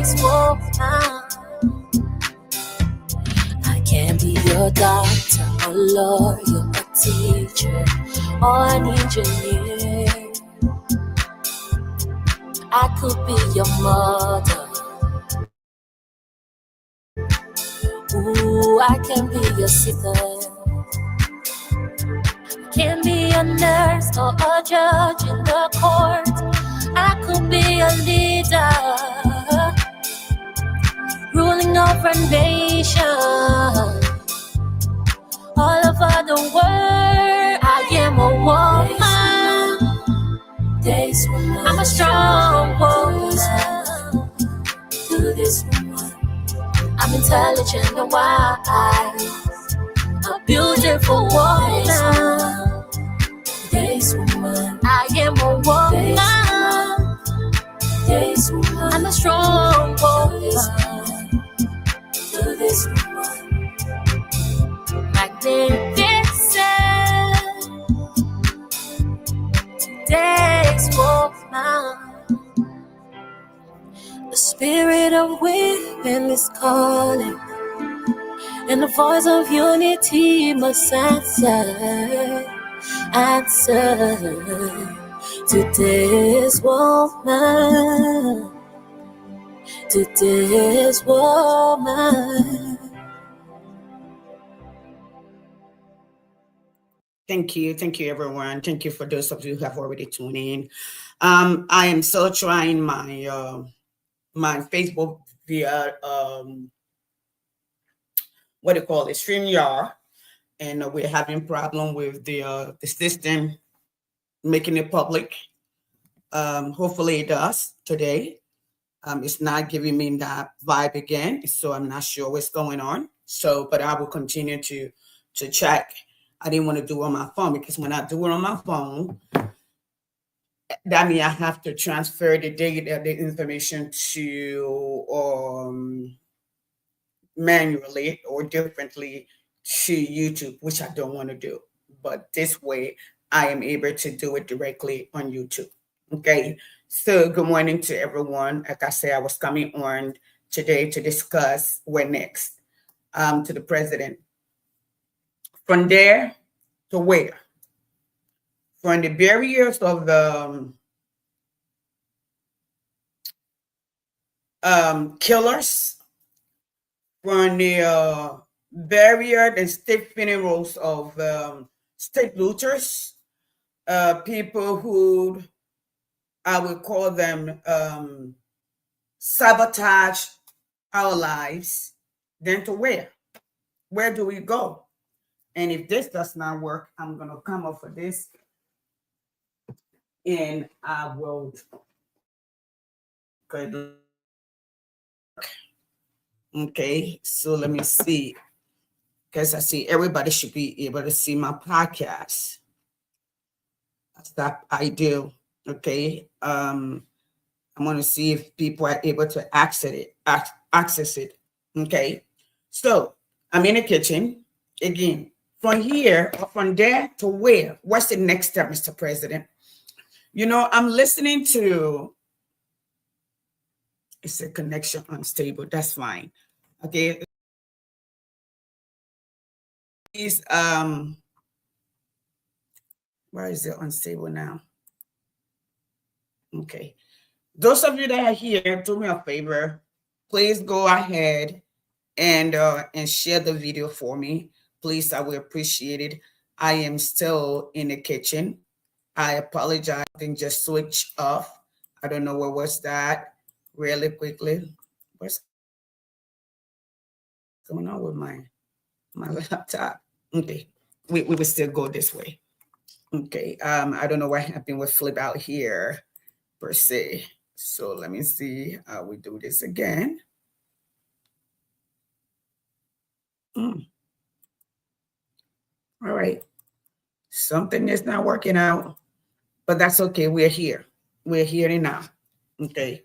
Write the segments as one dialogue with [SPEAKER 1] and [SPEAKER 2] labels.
[SPEAKER 1] today's woman. I can be your doctor, a lawyer, a teacher, or an engineer. I could be your mother. Ooh, I can be your sister. Can be a nurse or a judge in the court. I could be a leader, ruling over a nation, all over the world. I am a woman. I'm a strong woman. I'm intelligent and wise, a beautiful woman. I am a woman. I'm a strong woman. Magnificent. Today's woman. The spirit of women is calling, and the voice of unity must answer. Today's woman. Today's woman.
[SPEAKER 2] Thank you, everyone. Thank you for those of you who have already tuned in. I am still trying my my Facebook via what do you call it, StreamYard, and we're having problem with the system making it public. Hopefully it does today. It's not giving me that vibe again, so I'm not sure what's going on. So, but I will continue to check. I didn't want to do it on my phone, because when I do it on my phone, that means I have to transfer the data, the information to manually or differently to YouTube, which I don't want to do. But this way, I am able to do it directly on YouTube. Okay. So good morning to everyone. Like I said, I was coming on today to discuss where next to the president. From there to where? From the barriers of the killers, from the barrier and state funerals of state looters, people who I would call them sabotage our lives, then to where? Where do we go? And if this does not work, I'm going to come up for this, and I will go. Okay, so let me see, because I see everybody should be able to see my podcast. That's that I do. Okay. I'm going to see if people are able to access it. Okay. So I'm in the kitchen again. From here or from there to where? What's the next step, Mr. President? You know, I'm listening to. It's a connection unstable. That's fine. Okay. Please, where is it unstable now? Okay. Those of you that are here, do me a favor. Please go ahead and share the video for me. Please, I will appreciate it. I am still in the kitchen. I apologize. I think just switch off. I don't know what was that. Really quickly. What's going on with my laptop? Okay. We will still go this way. Okay. I don't know what happened with flip out here per se. So let me see how we do this again. All right. Something is not working out, but that's okay. We're here. We're here and now. Okay.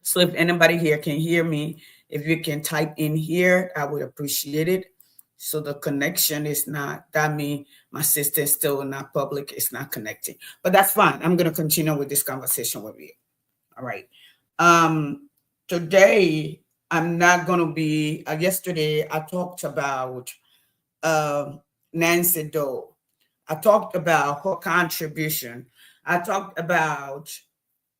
[SPEAKER 2] So if anybody here can hear me, if you can type in here, I would appreciate it. So the connection is not, that means my system is still not public. It's not connecting, but that's fine. I'm going to continue with this conversation with you. All right. today I'm not going to be, yesterday I talked about Nancy Doe. I talked about her contribution. I talked about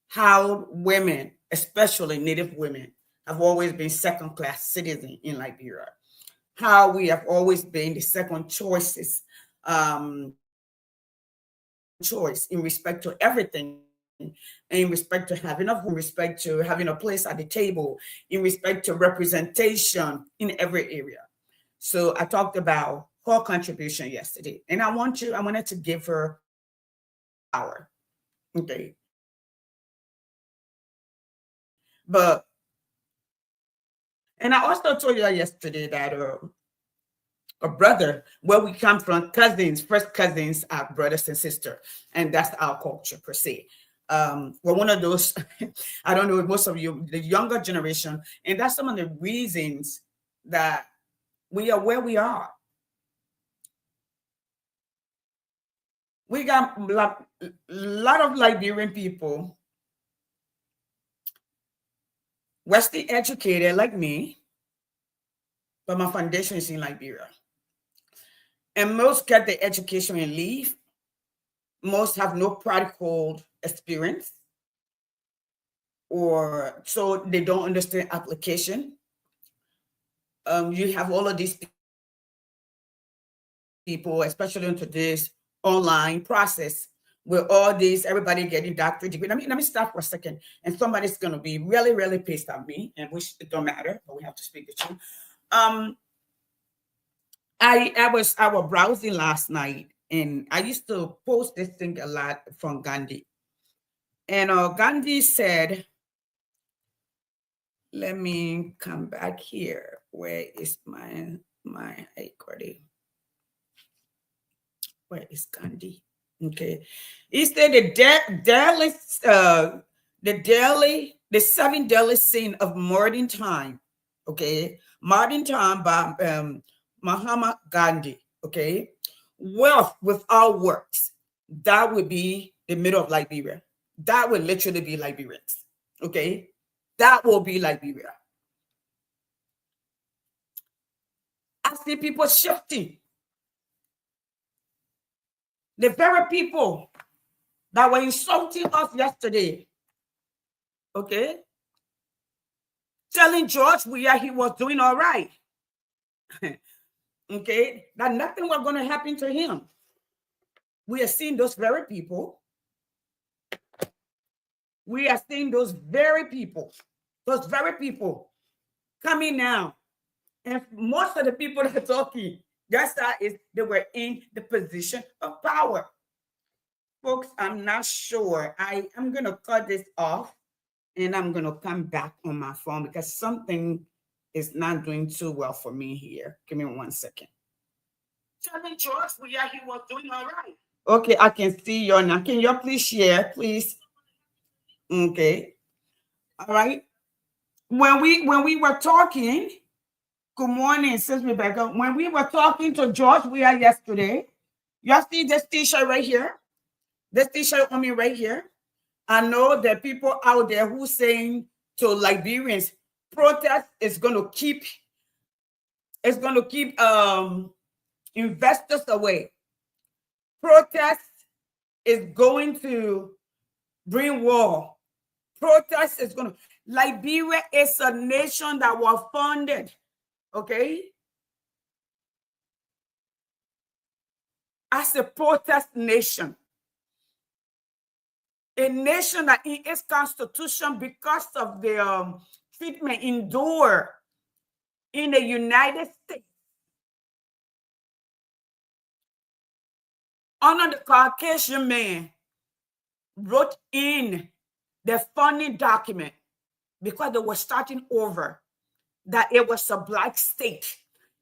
[SPEAKER 2] how women, especially Native women, have always been second class citizens in Liberia. How we have always been the second choices, choice in respect to everything, in respect to having a home, in respect to having a place at the table, in respect to representation in every area. So I talked about her contribution yesterday, and I wanted to give her power. Okay. But, and I also told you yesterday that a brother, where we come from, cousins, first cousins are brothers and sisters, and that's our culture per se. We're one of those, I don't know, most of you, the younger generation, and that's some of the reasons that we are where we are. We got a lot of Liberian people, Western educated like me, but my foundation is in Liberia. And most get their education and leave. Most have no practical experience, or so they don't understand application. You have all of these people, especially into this online process, where all these, everybody getting doctorate degree. Let me stop for a second. And somebody's going to be really, really pissed at me, and which it don't matter, but we have to speak the truth. I was browsing last night, and I used to post this thing a lot from Gandhi. And Gandhi said, let me come back here. Where is my equity? Where is Gandhi? Okay. He said the seven deadly sin of modern time. Okay. Modern time by Mahatma Gandhi. Okay. Wealth without works. That would be the middle of Liberia. That would literally be Liberians. Okay. That will be Liberia. I see people shifting. The very people that were insulting us yesterday, okay, telling George Weah he was doing all right, okay, that nothing was going to happen to him. We are seeing those very people. We are seeing those very people coming now. And most of the people that are talking, that's how they were in the position of power. Folks, I'm not sure. I'm going to cut this off, and I'm going to come back on my phone because something is not doing too well for me here. Give me 1 second. Telling George he was doing all right. Okay, I can see you now. Can you please share, please? Okay. All right. When we were talking, good morning, Sis Rebecca. When we were talking to George Weah yesterday, you see this t-shirt right here? This t-shirt on me right here. I know there are people out there who saying to Liberians, protest is going to keep investors away. Protest is going to bring war. Protest is going to. Liberia is a nation that was founded, okay, as a protest nation. A nation that in its constitution, because of the treatment endured in the United States under the Caucasian man, wrote in the funding document, because they were starting over, that it was a Black state.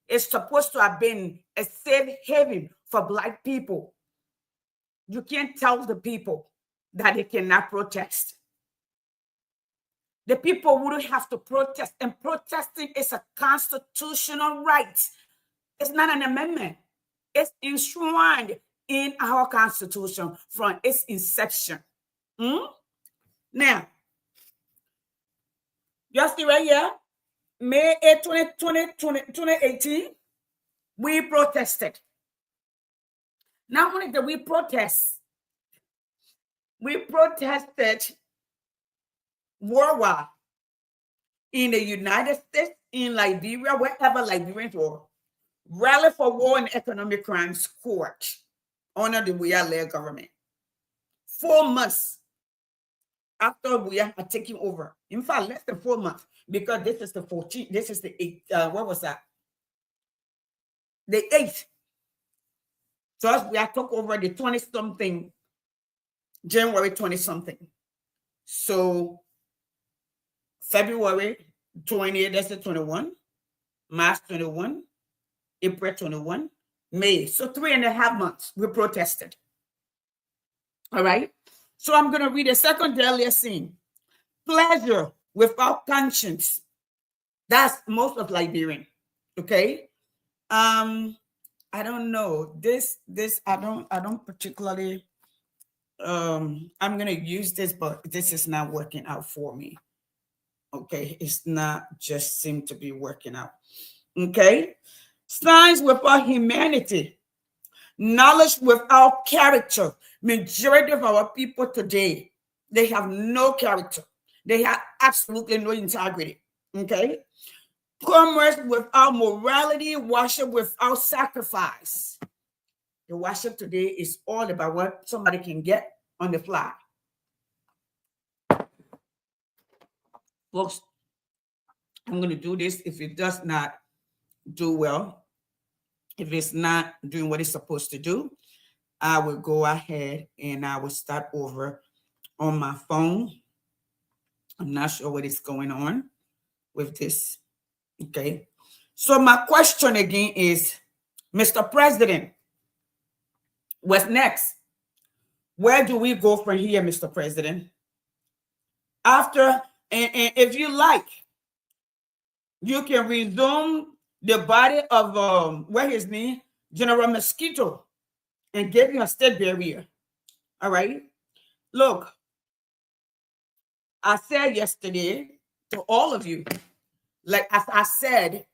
[SPEAKER 2] It's supposed to have been a safe haven for Black people. You can't tell the people that they cannot protest. The people wouldn't have to protest, and protesting is a constitutional right. It's not an amendment. It's enshrined in our Constitution from its inception. Now, when we were talking, George Weah, he was doing all right. He was seeing those very people that were insulting us yesterday, okay, telling George Weah he was doing all right. We are seeing those very people coming now. And most of the people that are talking, you see this t-shirt right here? This t-shirt on me right here. You see this t-shirt on me right here? I know there are people out there who saying to Liberians, protest is going to keep investors away. Protest is going to. Liberia is a nation that was founded, okay, as a protest nation. A nation that in its constitution, because of the treatment endured in the United States under the Caucasian man, wrote in the funding document, because they were starting over, that it was supposed to have been a safe haven for Black people. You can't tell the people that they cannot protest. The people wouldn't have to protest, and protesting is a constitutional right. It's not an amendment. It's enshrined in our Constitution from its inception. You see right here, May 8, 2018, we protested. Not only did we protested worldwide, in the United States, in Liberia, wherever Liberians were, rally for war and economic crimes court under the Weah-led government. 4 months after Weah had taken over. In fact, less than 4 months, because this is the 14th, this is the 8th, what was that? The 8th. So we took over the 20-something, January 20-something. So February 20, that's the 21, March 21, April 21, May. So 3.5 months we protested. All right. So I'm going to read a second daily scene. Pleasure without conscience. That's most of Liberian. Okay. I don't know. This I don't particularly I'm gonna use this, but this is not working out for me. Okay, it's not just seem to be working out. Okay, signs without humanity, knowledge without character. Majority of our people today, they have no character. They have absolutely no integrity. Okay, commerce without morality, worship without sacrifice. The worship today is all about what somebody can get on the fly. Folks, I'm going to do this. If it does not do well, if it's not doing what it's supposed to do, I will go ahead and I will start over on my phone. I'm not sure what is going on with this. Okay. So my question again is, Mr. President, what's next? Where do we go from here, Mr. President? After, and if you like, you can resume the body of what his name, General Mosquito, and give him a state barrier. All right. Look, I said yesterday to all of you, like as I said,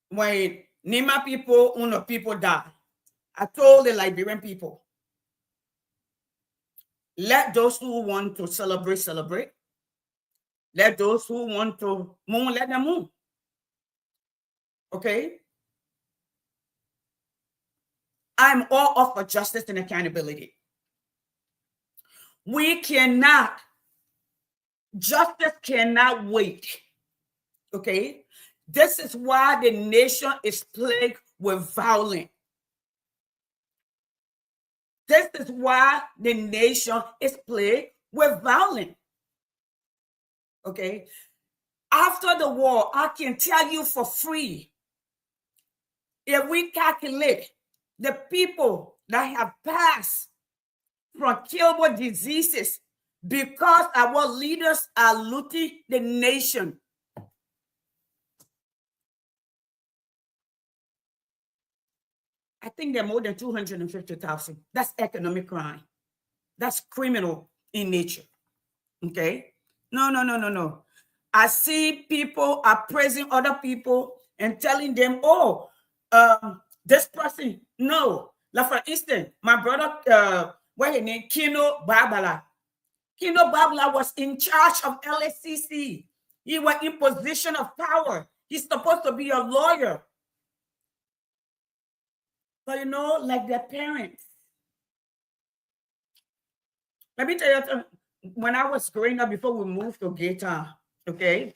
[SPEAKER 2] when Nima people, Uno people die, I told the Liberian people, let those who want to celebrate, celebrate. Let those who want to mourn, let them mourn. Okay? I'm all up for justice and accountability. We cannot, justice cannot wait. Okay? This is why the nation is plagued with violence. This is why the nation is plagued with violence. Okay? After the war, I can tell you for free, if we calculate the people that have passed from killable diseases because our leaders are looting the nation. I think there are more than 250,000. That's economic crime. That's criminal in nature. Okay? No. I see people are praising other people and telling them, oh, this person, no. Like for instance, my brother, what his name, Kino Babala. Kino Babala was in charge of LSCC. He was in position of power. He's supposed to be a lawyer. But you know, like their parents. Let me tell you, when I was growing up, before we moved to Gaytown, okay,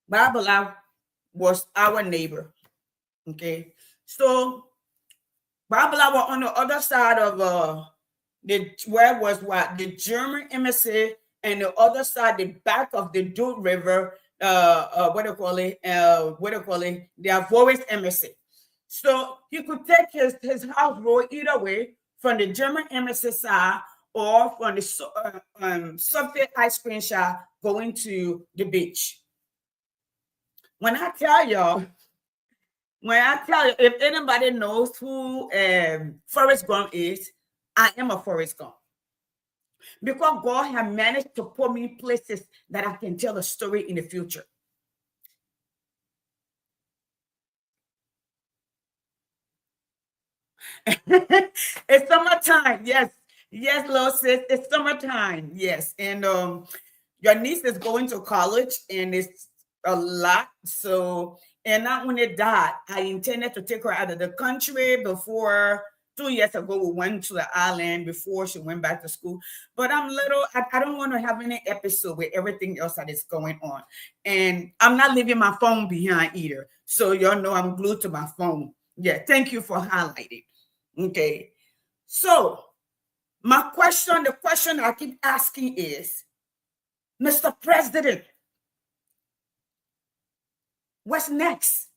[SPEAKER 2] Babala was our neighbor. Okay, so Babala was on the other side of the German embassy, and the other side, the back of the Dude River, the Avoris embassy. So he could take his house road either way, from the German embassy side or from the Soviet ice cream shop going to the beach. When I tell you, if anybody knows who Forrest Gump is, I am a Forrest Gump. because God has managed to put me in places that I can tell a story in the future. It's summertime. Yes. Yes, little sis. It's summertime. Yes. And your niece is going to college and it's a lot. So, and not when it died, I intended to take her out of the country before 2 years ago. We went to the island before she went back to school. But I don't want to have any episode with everything else that is going on. And I'm not leaving my phone behind either. So y'all know I'm glued to my phone. Yeah, thank you for highlighting. Okay. So the question I keep asking is, Mr. President, what's next?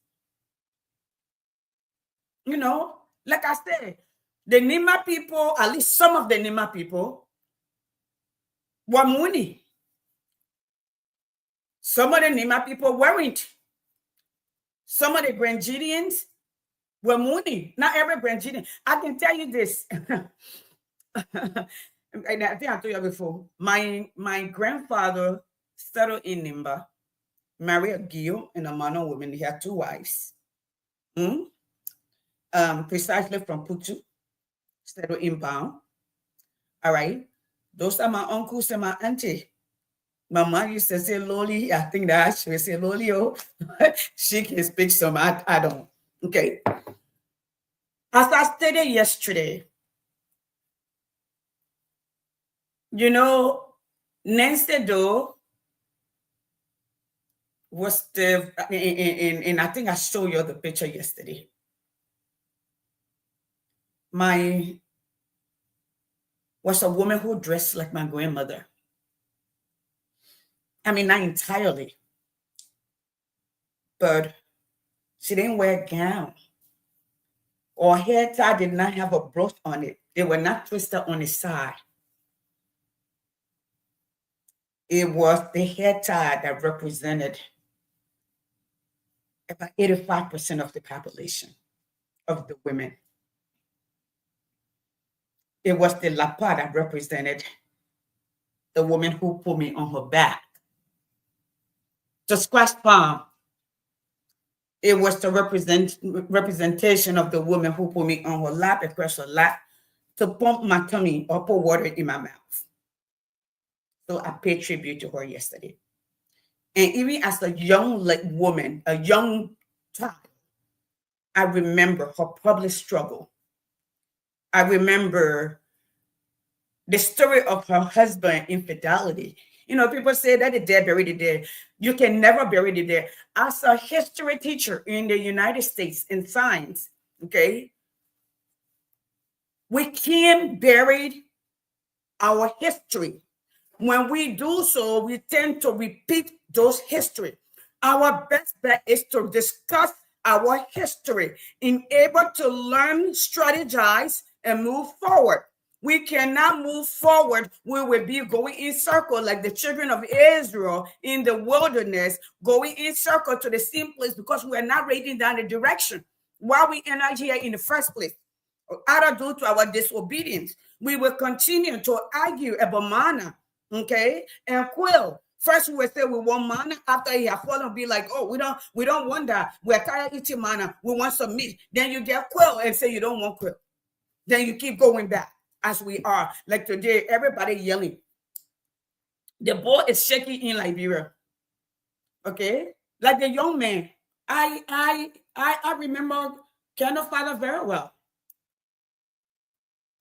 [SPEAKER 2] You know, like I said, the Nima people, at least some of the Nima people, were money. Some of the Nima people weren't. Some of the Grangidians were money. Not every Grangidian. I can tell you this. And I think I told you before. My grandfather settled in Nimba, married a Gio and a Mano woman. He had 2 wives. Precisely from Putu, settled in Pound. All right. Those are my uncles and my auntie. My mom used to say Loli. I think that she would say Loli. Oh, she can speak some. I don't. Okay. As I stated yesterday, you know, Nancy Doe was and I think I showed you the picture yesterday. Was a woman who dressed like my grandmother. I mean, not entirely, but she didn't wear a gown. Or hair tie did not have a brooch on it. They were not twisted on the side. It was the hair tie that represented about 85% of the population of the women. It was the lapa that represented the woman who put me on her back. The squash palm, it was the representation of the woman who put me on her lap, across her lap, to pump my tummy or put water in my mouth. So I paid tribute to her yesterday. And even as a young woman, a young child, I remember her public struggle. I remember the story of her husband infidelity. You know, people say that the dead bury the dead. You can never bury the dead. As a history teacher in the United States in science, okay, we can't bury our history. When we do so, we tend to repeat those history. Our best bet is to discuss our history, in able to learn, strategize, and move forward. We cannot move forward. We will be going in circle like the children of Israel in the wilderness, going in circle to the same place because we are not writing down the direction. Why we enter here in the first place? Either due to our disobedience, we will continue to argue about manna, okay, and quill. First, we will say we want manna. After he has fallen, be like, oh, we don't want that. We're tired of eating manna. We want some meat. Then you get quill and say you don't want quill. Then you keep going back as we are. Like today, everybody yelling. The ball is shaking in Liberia. Okay, like the young man. I remember Kenneth father very well.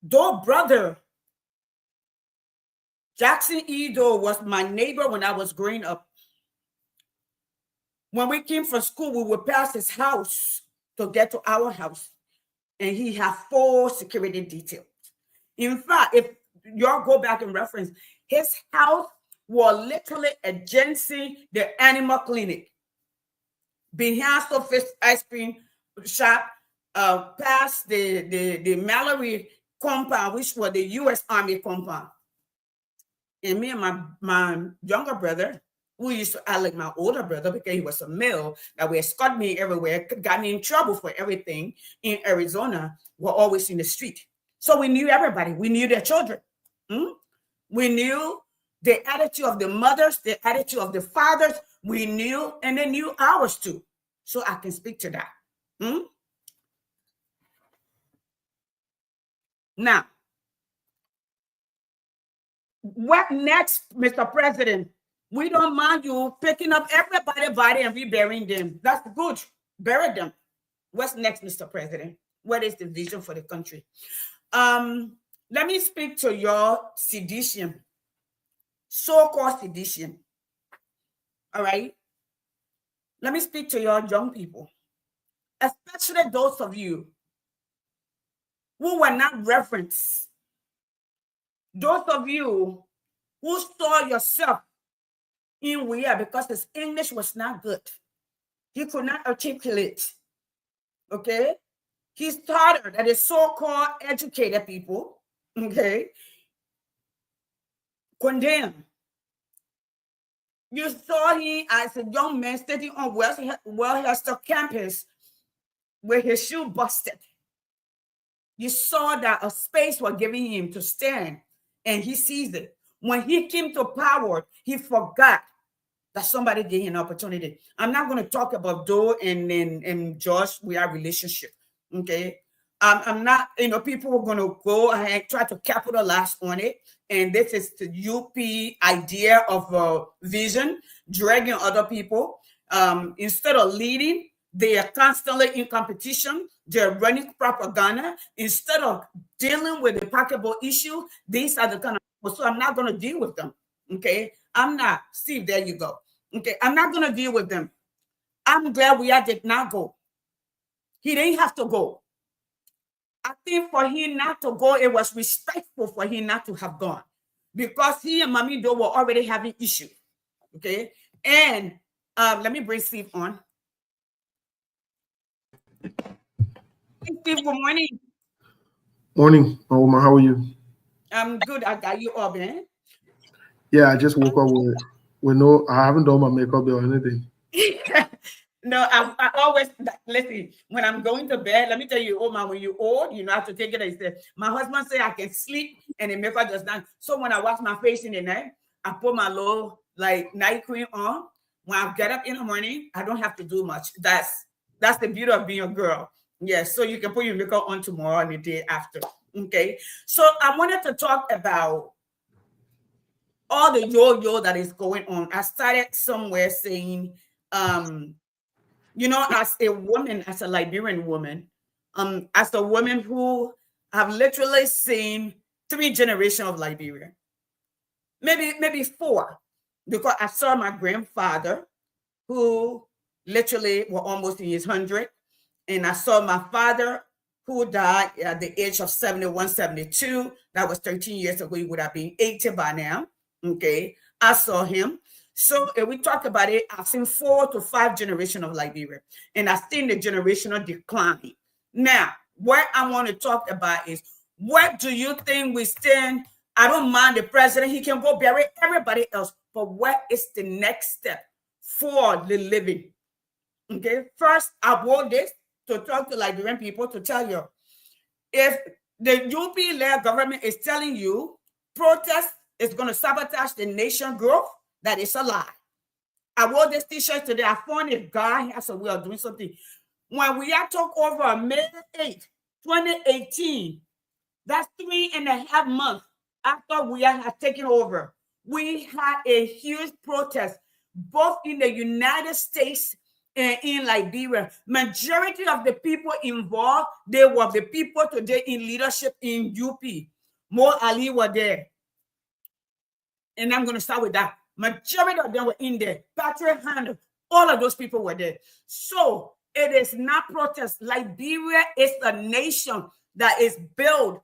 [SPEAKER 2] Though brother Jackson Edo was my neighbor when I was growing up. When we came from school, we would pass his house to get to our house. And he had 4 security details. In fact, if y'all go back and reference, his house was literally adjacent the animal clinic. Behind Sophie's ice cream shop, past the Mallory compound, which was the U.S. Army compound. And me and my younger brother, who used to act like my older brother because he was a male that would escort me everywhere, got me in trouble for everything in Arizona, were always in the street. So we knew everybody. We knew their children. We knew the attitude of the mothers, the attitude of the fathers. We knew, and they knew ours too. So I can speak to that. Now, what next, Mr. President? We don't mind you picking up everybody's body and reburying them. That's good. Bury them. What's next, Mr. President? What is the vision for the country? Let me speak to your sedition, so-called sedition. All right? Let me speak to your young people, especially those of you who were not referenced. Those of you who saw yourself in Weah because his English was not good. He could not articulate. Okay? He started at the so-called educated people, okay, condemned. You saw him as a young man standing on Wellhester campus with his shoe busted. You saw that a space was giving him to stand, and he seized it. When he came to power, he forgot that somebody gave him an opportunity. I'm not going to talk about Doe and Josh, we are relationship, okay? I'm not, people are going to go and try to capitalize on it. And this is the UP idea of a vision, dragging other people. Instead of leading, they are constantly in competition. They're running propaganda. Instead of dealing with the pocketbook issue, these are the kind of people. So I'm not going to deal with them, okay? I'm not. Steve, there you go. Okay, I'm not going to deal with them. I'm glad Weah did not go. He didn't have to go. I think for him not to go, it was respectful for him not to have gone, because he and Mami Doe were already having issues. Okay, and let me bring Steve on. Hey, Steve, good morning.
[SPEAKER 3] Morning, Oma. How are you?
[SPEAKER 2] I'm good. I got you up, man.
[SPEAKER 3] Yeah, I just woke up with no. I haven't done my makeup or anything.
[SPEAKER 2] No, I always listen when I'm going to bed. Let me tell you, Oma, when you're old, you know, I have to take it. He said, my husband said I can sleep and the makeup does not. So when I wash my face in the night, I put my little night cream on. When I get up in the morning, I don't have to do much. That's the beauty of being a girl. Yes, so you can put your makeup on tomorrow and the day after. Okay, so I wanted to talk about all the yo-yo that is going on. I started somewhere saying, as a woman, as a Liberian woman, as a woman who have literally seen 3 generations of Liberia, maybe 4, because I saw my grandfather, who literally was almost in his 100, and I saw my father, who died at the age of 71, 72. That was 13 years ago. He would have been 80 by now. Okay, I saw him. So if we talk about it, I've seen 4 to 5 generations of Liberia, and I've seen the generational decline. Now, what I want to talk about is, what do you think we stand? I don't mind the president. He can go bury everybody else. But what is the next step for the living? Okay, first, I want this to talk to Liberian people to tell you, if the UP-led government is telling you protest is going to sabotage the nation growth, that is a lie. I wore this t-shirt today. I found a guy has a way of doing something. When we had took over May 8, 2018, that's 3.5 months after we had taken over, we had a huge protest, both in the United States and in Liberia. Majority of the people involved, they were the people today in leadership in UP. Mo Ali were there. And I'm going to start with that. Majority of them were in there. Patrick Handel, all of those people were there. So it is not protest. Liberia is a nation that is built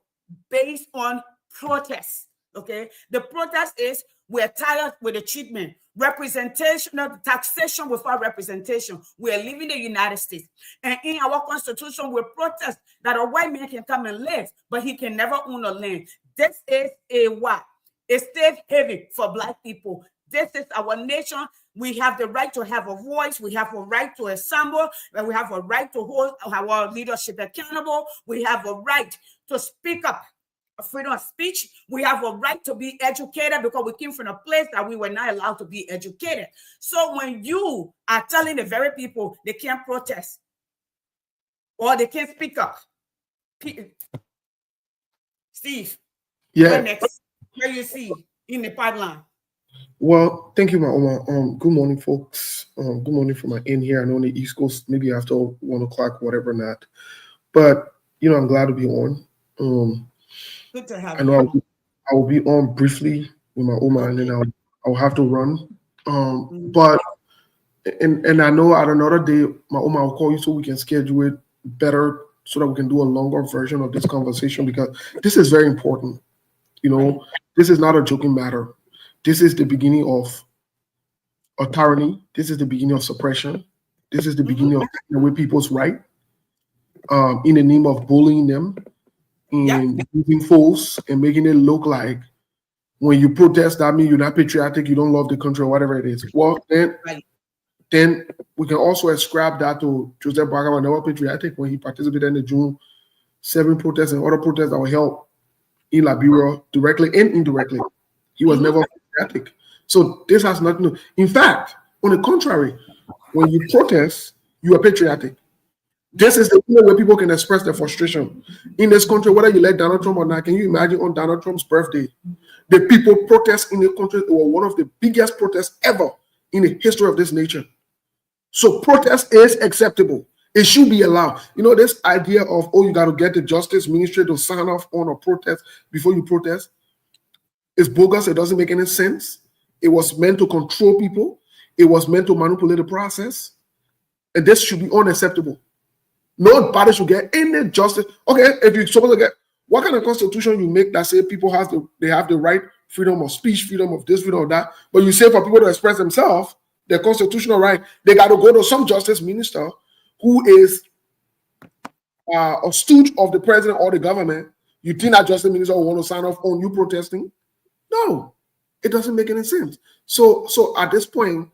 [SPEAKER 2] based on protest. Okay, the protest is, we're tired with the treatment, representation, taxation without representation. We are leaving the United States, and in our constitution, we protest that a white man can come and live, but he can never own a land. This is a what? A safe haven for Black people. This is our nation. We have the right to have a voice. We have a right to assemble, and we have a right to hold our leadership accountable. We have a right to speak up. freedom of speech. We have a right to be educated because we came from a place that we were not allowed to be educated. So when you are telling the very people they can't protest or they can't speak up, Steve,
[SPEAKER 3] Yeah.
[SPEAKER 2] next, where you see in the pipeline?
[SPEAKER 3] Well, thank you, Mama. Good morning, folks. Good morning from my end here. I know on the East Coast, maybe after 1 o'clock, whatever, not. But I'm glad to be on.
[SPEAKER 2] Good to have
[SPEAKER 3] I know
[SPEAKER 2] you.
[SPEAKER 3] I will be on briefly with my Oma, and then I'll have to run. But and I know at another day, my Oma will call you so we can schedule it better so that we can do a longer version of this conversation, because this is very important. This is not a joking matter. This is the beginning of a tyranny. This is the beginning of suppression. This is the beginning of taking away people's right in the name of bullying them and using force and making it look like when you protest, that means you're not patriotic, you don't love the country, or whatever it is. Well, then we can also ascribe that to Joseph Boakai was never patriotic when he participated in the June 7 protests and other protests that were held in Liberia, directly and indirectly. He was never patriotic. So this has nothing to do. In fact, on the contrary, when you protest, you are patriotic. This is the way where people can express their frustration. In this country, whether you like Donald Trump or not, can you imagine on Donald Trump's birthday, the people protest in the country were one of the biggest protests ever in the history of this nation. So protest is acceptable. It should be allowed. This idea of, you got to get the Justice Ministry to sign off on a protest before you protest is bogus. It doesn't make any sense. It was meant to control people. It was meant to manipulate the process. And this should be unacceptable. Nobody should get any justice. Okay, if you're supposed to get, what kind of constitution you make that say people have the right, freedom of speech, freedom of this, freedom of that, but you say for people to express themselves, their constitutional right, they got to go to some justice minister who is a stooge of the president or the government. You think that justice minister will want to sign off on you protesting? No, it doesn't make any sense. So at this point,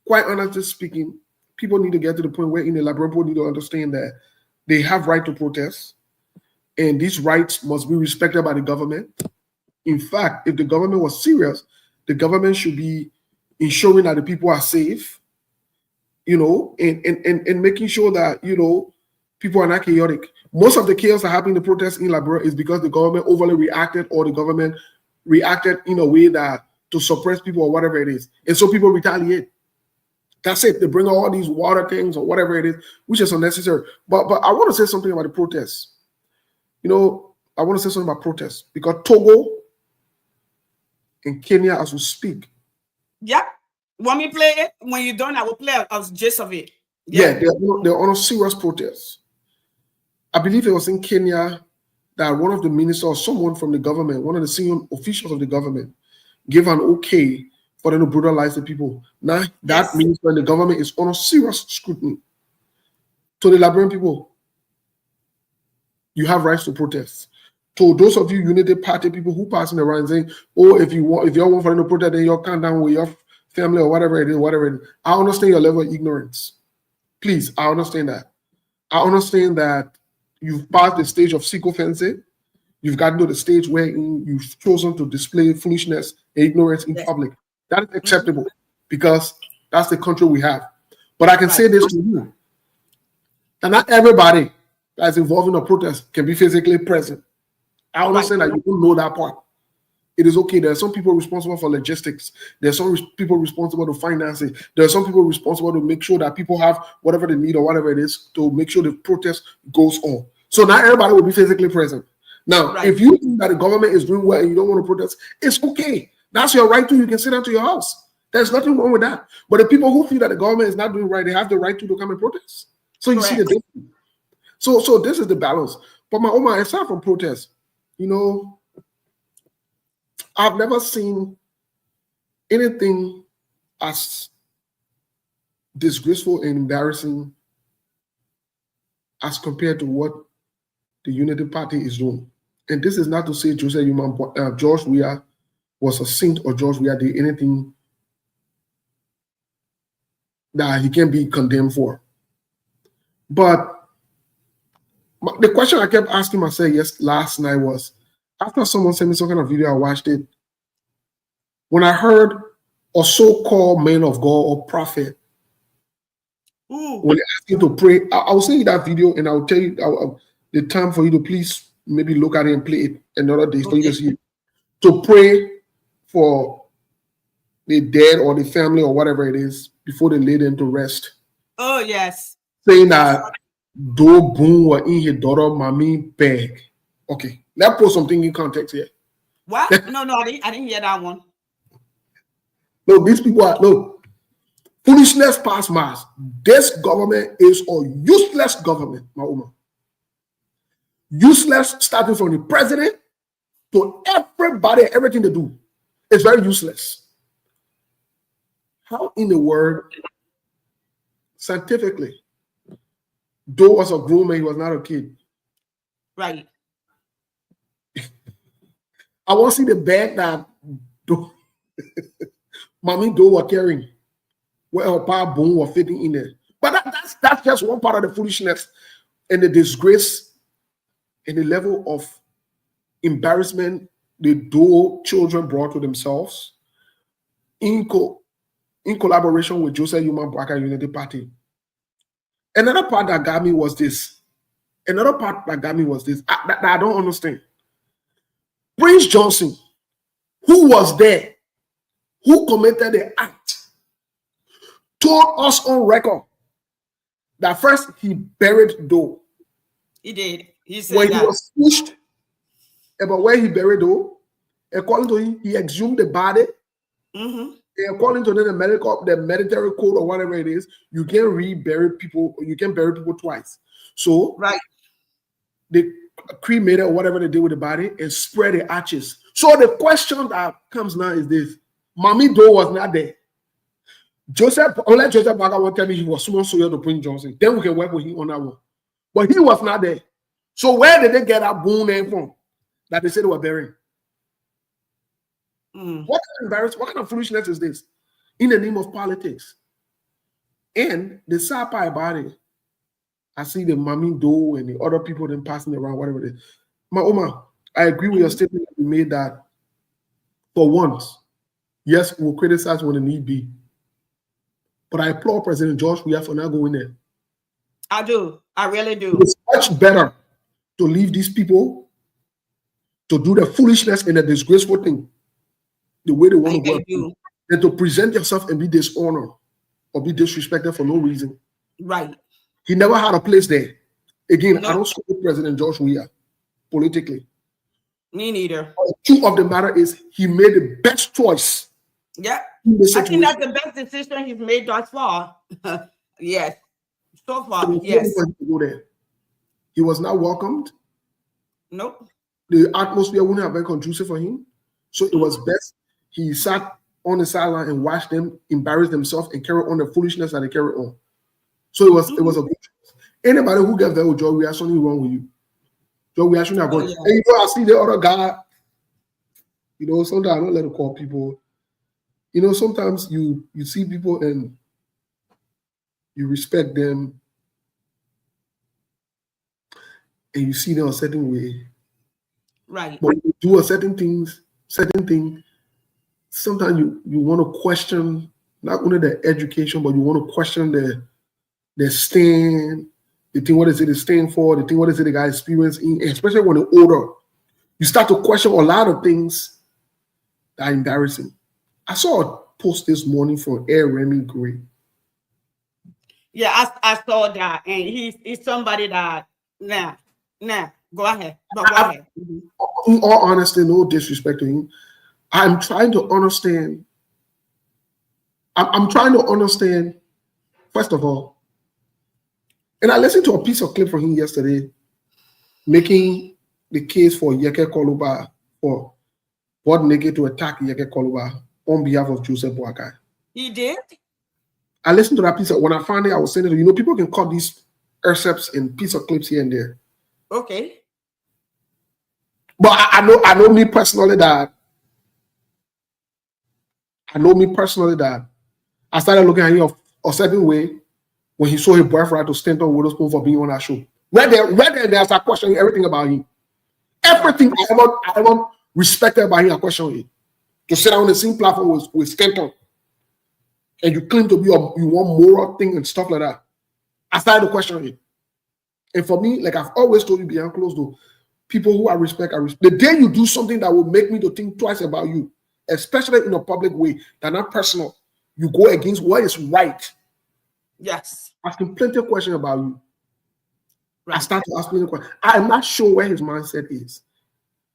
[SPEAKER 3] quite honestly speaking, people need to get to the point where in the Liberian people need to understand that they have right to protest, and these rights must be respected by the government. In fact, if the government was serious, the government should be ensuring that the people are safe, and making sure that, people are not chaotic. Most of the chaos that happened in the protests in Liberia is because the government overly reacted, or the government reacted in a way that to suppress people or whatever it is. And so people retaliate. That's it. They bring all these water things or whatever it is, which is unnecessary. But I want to say something about the protests. I want to say something about protests because Togo and Kenya, as we speak.
[SPEAKER 2] Yeah. Want me to play it? When you're done, I will play a gist of it.
[SPEAKER 3] Yeah, they're on a serious protest. I believe it was in Kenya that one of the ministers or someone from the government, one of the senior officials of the government, gave an okay for them to brutalize the people. Now that means when the government is on a serious scrutiny to the Liberian people, you have rights to protest. To those of you Unity Party people who passing around saying, if you want for them to protest, then you'll come down with your family or whatever it is. I understand your level of ignorance. Please, I understand that. I understand that you've passed the stage of sycophancy. You've gotten to the stage where you've chosen to display foolishness and ignorance in public. That is acceptable because that's the country we have. But I can say this to you, that not everybody that's involved in a protest can be physically present. I understand that you don't know that part. It is okay. There are some people responsible for logistics. There are some people responsible to finance it. There are some people responsible to make sure that people have whatever they need or whatever it is to make sure the protest goes on. So not everybody will be physically present. Now, if you think that the government is doing well and you don't want to protest, it's okay. That's your right to. You can sit down to your house. There's nothing wrong with that. But the people who feel that the government is not doing right, they have the right to come and protest. So you see the difference. So this is the balance. But my Oma, aside from protest, I've never seen anything as disgraceful and embarrassing as compared to what the Unity Party is doing. And this is not to say George Weah was a saint or George Weah did anything that he can be condemned for. But the question I kept asking myself last night was, After someone sent me some kind of video, I watched it. When I heard a so-called man of God or prophet, when they ask you to pray, I'll send you that video and I'll tell you the time for you to please maybe look at it and play it another day so you can see it. To pray for the dead or the family or whatever it is before they lay them to rest.
[SPEAKER 2] Oh, yes.
[SPEAKER 3] Saying that do boom or in his daughter, mommy beg. Okay, let's put something in context here.
[SPEAKER 2] What? No, I didn't hear that one.
[SPEAKER 3] Look, these people are foolishness past mass. This government is a useless government, my woman. Useless, starting from the president to everybody, everything they do. It's very useless. How in the world, scientifically, Doe was a grown man, he was not a kid.
[SPEAKER 2] Right.
[SPEAKER 3] I want to see the bag that Mommy Doe was carrying, where her power bone was fitting in there. But that's just one part of the foolishness and the disgrace and the level of embarrassment the Doe children brought to themselves in collaboration with Joseph Human Bwaka Unity Party. Another part that got me was this. That I don't understand. Prince Johnson, who was there, who committed the act, told us on record that first he buried Doe.
[SPEAKER 2] He did. He said
[SPEAKER 3] when
[SPEAKER 2] that.
[SPEAKER 3] He was pushed about where he buried Doe, according to him, he exhumed the body. According to the military code or whatever it is, you can bury people twice. So
[SPEAKER 2] right,
[SPEAKER 3] they cremated or whatever they did with the body and spread the ashes. So the question that comes now is this: Mommy Doe was not there. Unless Joseph Bwaka will tell me he was someone so to Prince Johnson, then we can work with him on that one. But he was not there. So where did they get that bone name from that they said they were burying? What kind of foolishness is this in the name of politics? And the sad part about it, I see the Mommy Doe and the other people then passing around, whatever it is. My Oma, I agree with your statement that you made that for once, yes, we'll criticize when the need be. But I applaud President George Weah for not going there.
[SPEAKER 2] I do. I really do.
[SPEAKER 3] It's much better to leave these people to do the foolishness and the disgraceful thing the way they want to work, than to present yourself and be dishonored or be disrespected for no reason.
[SPEAKER 2] Right.
[SPEAKER 3] He never had a place there. Again, I don't support President George Weah politically.
[SPEAKER 2] Me neither.
[SPEAKER 3] The truth of the matter is he made the best choice.
[SPEAKER 2] Yeah. I think that's the best decision he's made thus far. Yes. So far, yes.
[SPEAKER 3] He was not welcomed.
[SPEAKER 2] Nope.
[SPEAKER 3] The atmosphere wouldn't have been conducive for him. So it was best he sat on the sideline and watched them embarrass themselves and carry on the foolishness that they carry on. So it was a good choice. Anybody who gets there with Joe Weah, something wrong with you. Joe Weah shouldn't have gone. And I see the other guy. Sometimes I don't let it call people. Sometimes you see people and you respect them and you see them a certain way.
[SPEAKER 2] Right.
[SPEAKER 3] But you do a certain thing, sometimes you want to question not only the education, but you want to question the stand, the thing, what is it they stand for, the thing, what is it they got experience in, especially when they're older. You start to question a lot of things that are embarrassing. I saw a post this morning from Air Remy Gray.
[SPEAKER 2] Yeah, I saw that, and he's somebody that go ahead. Go ahead.
[SPEAKER 3] In all honesty, no disrespect to him, I'm trying to understand. I'm trying to understand, first of all, and I listened to a piece of clip from him yesterday, making the case for Yeke Koluba, for Board Nege to attack Yeke Koluba on behalf of Joseph Bwaka.
[SPEAKER 2] He did?
[SPEAKER 3] I listened to that piece. When I found it, I was saying it. People can cut these excerpts and piece of clips here and there.
[SPEAKER 2] Okay.
[SPEAKER 3] But I know me personally that I started looking at him a certain way when he saw his boyfriend to Stanton Witherspoon for being on that show. Right there, I start questioning everything about him. Everything I ever respected about him, I question it. To sit on the same platform with Stanton, and you claim to be you want moral thing and stuff like that. I started to question it. And for me, like I've always told you behind closed door, people who I respect, the day you do something that will make me to think twice about you, especially in a public way, that not personal, you go against what is right.
[SPEAKER 2] Yes.
[SPEAKER 3] Asking plenty of questions about you. Right. I start to ask plenty of questions. I'm not sure where his mindset is.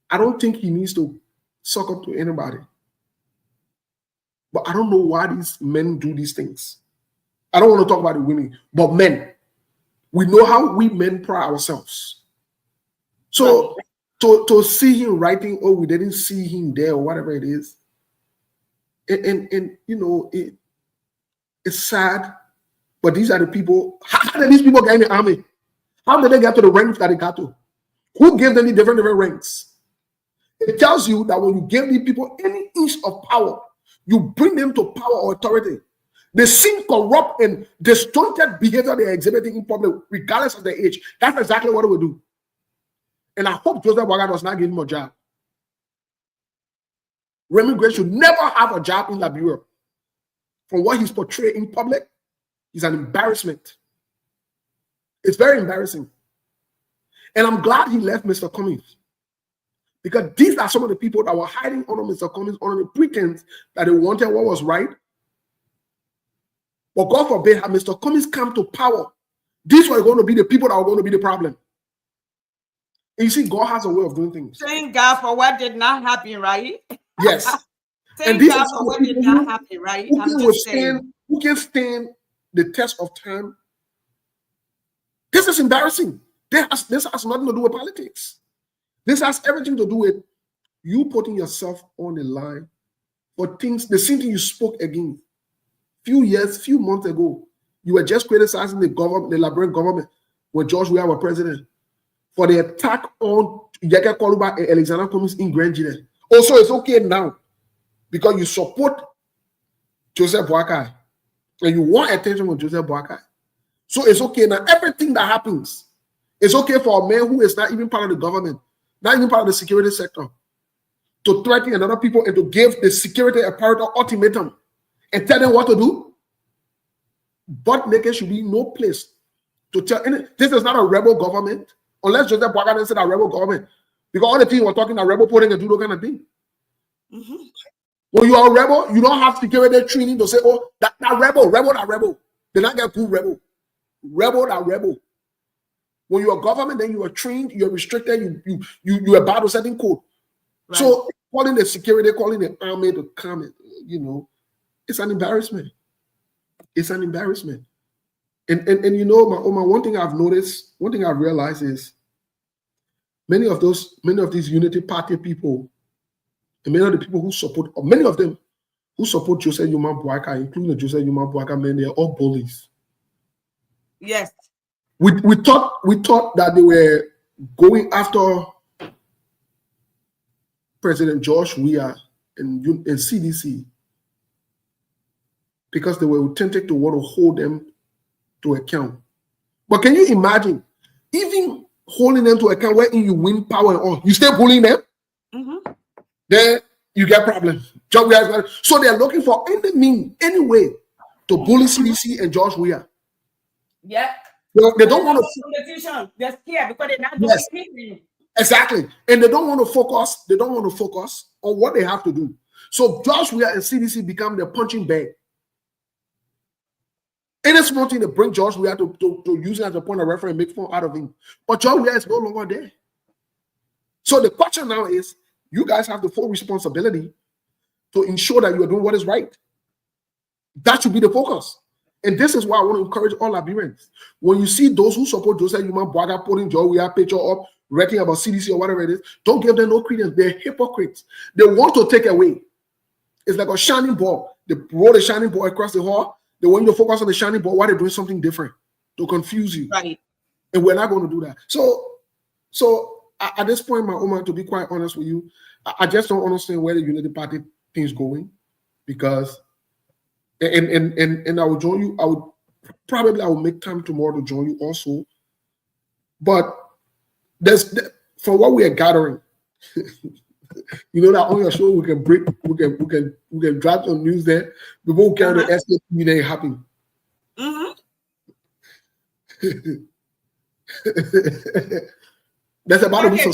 [SPEAKER 3] I don't think he needs to suck up to anybody. But I don't know why these men do these things. I don't want to talk about the women, but men. We know how we men pride ourselves. So to see him writing, oh, we didn't see him there or whatever it is, and you know, it's sad. But these are the people. How did these people get in the army? How did they get to the ranks that they got to? Who gave them the different ranks? It tells you that when you give these people any inch of power, you bring them to power or authority. They seem corrupt and distorted behavior they're exhibiting in public, regardless of their age. That's exactly what they will do. And I hope Joseph Boakai does not give him a job. Remi Gray should never have a job in Liberia. From what he's portrayed in public, he's an embarrassment. It's very embarrassing. And I'm glad he left Mr. Cummings. Because these are some of the people that were hiding under Mr. Cummings under the pretense that they wanted what was right. But God forbid, had Mr. Cummings come to power, these were going to be the people that were going to be the problem. And you see, God has a way of doing things.
[SPEAKER 2] Thank God for what did not happen, right?
[SPEAKER 3] Yes.
[SPEAKER 2] Thank God for what did not happen, right?
[SPEAKER 3] Who can stand the test of time? This is embarrassing. This has nothing to do with politics. This has everything to do with you putting yourself on the line for things, the same thing you spoke against. Few months ago, you were just criticizing the government, the Liberian government, when George Weah was president, for the attack on Yeke Koluba and Alexander Cummings in Grand Guinea. Also, it's okay now because you support Joseph Boakai and you want attention from Joseph Boakai. So it's okay now. Everything that happens, it's okay for a man who is not even part of the government, not even part of the security sector, to threaten another people and to give the security apparatus ultimatum and tell them what to do. But naked should be no place to tell any. This is not a rebel government, unless Joseph Boakai said a rebel government. Because all the things we're talking about rebel putting and do those kind of thing. Mm-hmm. When you are a rebel, you don't have security training to say, oh, that rebel. They not get cool rebel. Rebel. When you're a government, then you are trained, you're restricted, you abide a certain code. Right. So calling the security, calling the army to come, you know, it's an embarrassment. It's an embarrassment. And you know, my one thing I've noticed, one thing I've realized is many of these Unity Party people, and many of the people who support, or many of them who support Joseph Yuma Boakai, including the Joseph Yuma Boakai men, they're all bullies.
[SPEAKER 2] Yes.
[SPEAKER 3] We thought that they were going after President George Weah and CDC because they were tempted to want to hold them to account. But can you imagine, even holding them to account wherein you win power and all, you still bullying them? Mm-hmm. Then you get problems. So they're looking for any way to bully CDC and George Weah.
[SPEAKER 2] Yeah.
[SPEAKER 3] Well, they don't want to.
[SPEAKER 2] They're scared because they're not doing anything.
[SPEAKER 3] Exactly. And they don't want to focus. They don't want to focus on what they have to do. So George Weah and CDC become their punching bag. Any small thing to bring George Weah to use it as a point of reference and make fun out of him. But George Weah is no longer there. So the question now is, you guys have the full responsibility to ensure that you are doing what is right. That should be the focus. And this is why I want to encourage all Liberians. When you see those who support Joseph Yuma Boakai putting George Weah picture up, writing about CDC or whatever it is, don't give them no credence. They're hypocrites. They want to take away. It's like a shining ball. They roll a shining ball across the hall. They want you to focus on the shining ball while they're doing something different to confuse you.
[SPEAKER 2] Right.
[SPEAKER 3] And we're not going to do that. So at this point, my Oma, to be quite honest with you, I just don't understand where the Unity Party thing is going, because and I will join you. I will make time tomorrow to join you also. But from what we are gathering, you know that on your show we can drop some news there. People who carry the SKTV, they happy. There's about to be some.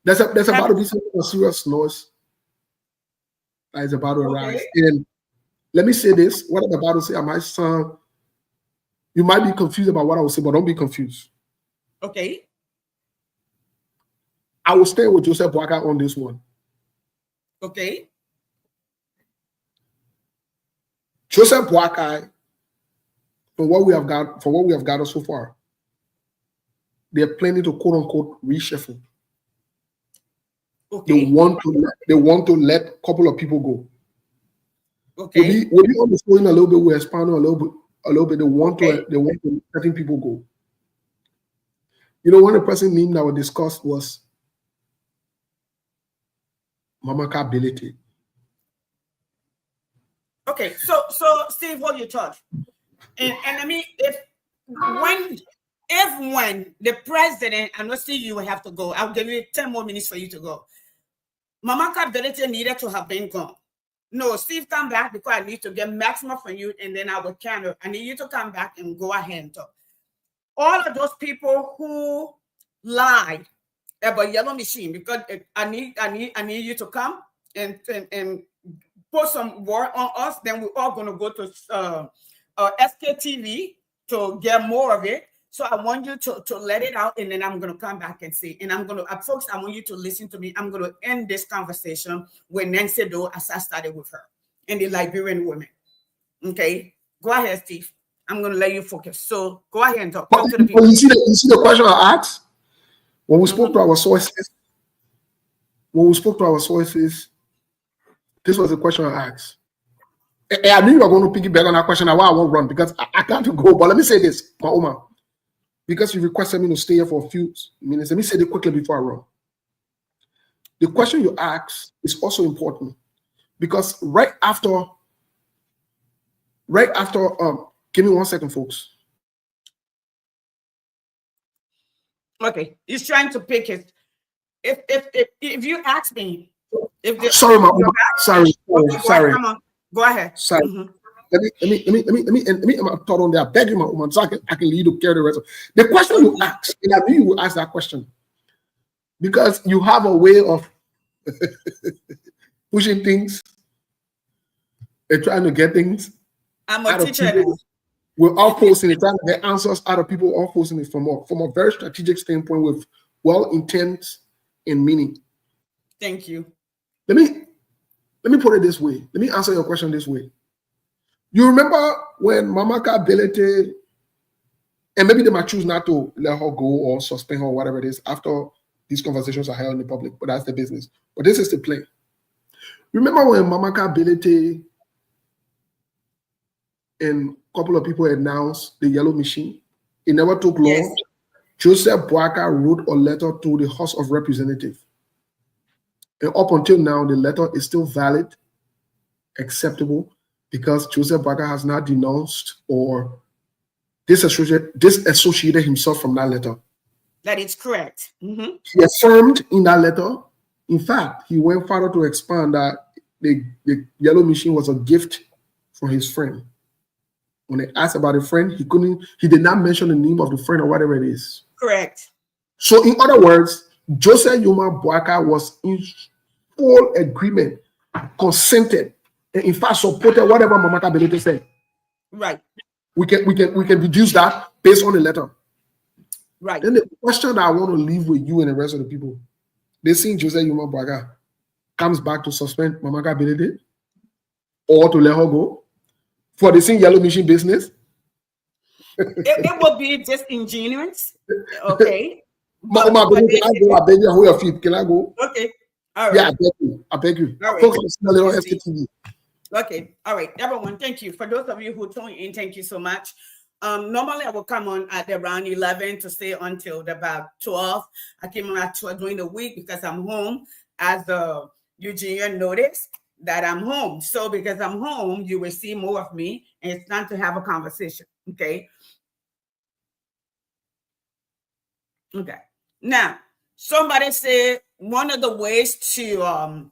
[SPEAKER 3] There's about to be some serious noise that is about to arise. And let me say this: what I'm about to say, I might sound. You might be confused about what I will say, but don't be confused.
[SPEAKER 2] Okay.
[SPEAKER 3] I will stay with Joseph Boakai on this one.
[SPEAKER 2] Okay.
[SPEAKER 3] Joseph Boakai, from what we have gathered so far, they're planning to quote unquote reshuffle.
[SPEAKER 2] Okay.
[SPEAKER 3] They want to let a couple of people go.
[SPEAKER 2] Okay.
[SPEAKER 3] We'll be on the screen a little bit. We're expanding a little bit. They want to letting people go. You know, one of the person name that was discussed was Mamaka Ability.
[SPEAKER 2] Okay, so Steve, hold your thought. And I mean, when the president, I'm not saying you will have to go. I'll give you 10 more minutes for you to go. Mamaka Ability needed to have been gone. No, Steve, come back because I need to get maximum from you, and then I will counter. I need you to come back and go ahead and talk. All of those people who lied about Yellow Machine, because I need you to come and put some word on us. Then we're all going to go to SKTV to get more of it. So I want you to let it out, and then I'm going to come back and say, and I'm going to, folks, I want you to listen to me. I'm going to end this conversation with Nancy Doe, as I started with her, and the Liberian women. Okay, go ahead, Steve. I'm going to let you focus. So go ahead and talk to the people.
[SPEAKER 3] You see the question I asked? When we spoke to our sources, this was the question I asked. And I knew you were going to piggyback on that question. Why I won't run, because I can't go. But let me say this, Maoma, because you requested me to stay here for a few minutes. Let me say it quickly before I run. The question you asked is also important, because right after, give me 1 second, folks.
[SPEAKER 2] Okay, he's trying to pick it. If you ask me,
[SPEAKER 3] sorry.
[SPEAKER 2] Come on, go ahead.
[SPEAKER 3] Sorry. Let me thought on there. I beg you, my woman, so I can lead to carry the rest of the question you asked. And I knew you would ask that question because you have a way of pushing things and trying to get things.
[SPEAKER 2] I'm a teacher.
[SPEAKER 3] We're all posting it, trying to get answers out of people, all posting it from a very strategic standpoint with well intent and meaning.
[SPEAKER 2] Thank you.
[SPEAKER 3] Let me put it this way. Let me answer your question this way. You remember when Mamaka Ability, and maybe they might choose not to let her go or suspend her or whatever it is after these conversations are held in the public, but that's the business. But this is the play. Remember when Mamaka Ability and a couple of people announced the Yellow Machine? It never took long. Yes. Joseph Boakai wrote a letter to the House of Representatives. And up until now, the letter is still valid, acceptable, because Joseph Boakai has not denounced or disassociated himself from that letter.
[SPEAKER 2] That is correct. Mm-hmm.
[SPEAKER 3] He affirmed in that letter, in fact, he went further to expand that the Yellow Machine was a gift from his friend. When they asked about a friend, he did not mention the name of the friend or whatever it is.
[SPEAKER 2] Correct.
[SPEAKER 3] So in other words, Joseph Yuma Boakai was in full agreement, consented, and in fact supported whatever Mamaka Ability said.
[SPEAKER 2] Right.
[SPEAKER 3] We can reduce that based on the letter.
[SPEAKER 2] Right.
[SPEAKER 3] Then the question that I want to leave with you and the rest of the people, they see Joseph Yuma Boakai comes back to suspend Mamaka Ability or to let her go for the same Yellow Machine business.
[SPEAKER 2] It will be disingenuous. Okay.
[SPEAKER 3] Can I beg you, hold your feet. Can I go?
[SPEAKER 2] Okay. All right.
[SPEAKER 3] Yeah, I beg you.
[SPEAKER 2] All right.
[SPEAKER 3] Folks, I'm smelling on SKTV.
[SPEAKER 2] Okay. All right. Everyone, thank you. For those of you who tuned in, thank you so much. Normally I will come on at around 11 to stay until about 12. I came on at 12 during the week because I'm home, as the Eugenia noticed that I'm home. So because I'm home, you will see more of me, and it's time to have a conversation. Okay. Okay. Now, Somebody said one of the ways to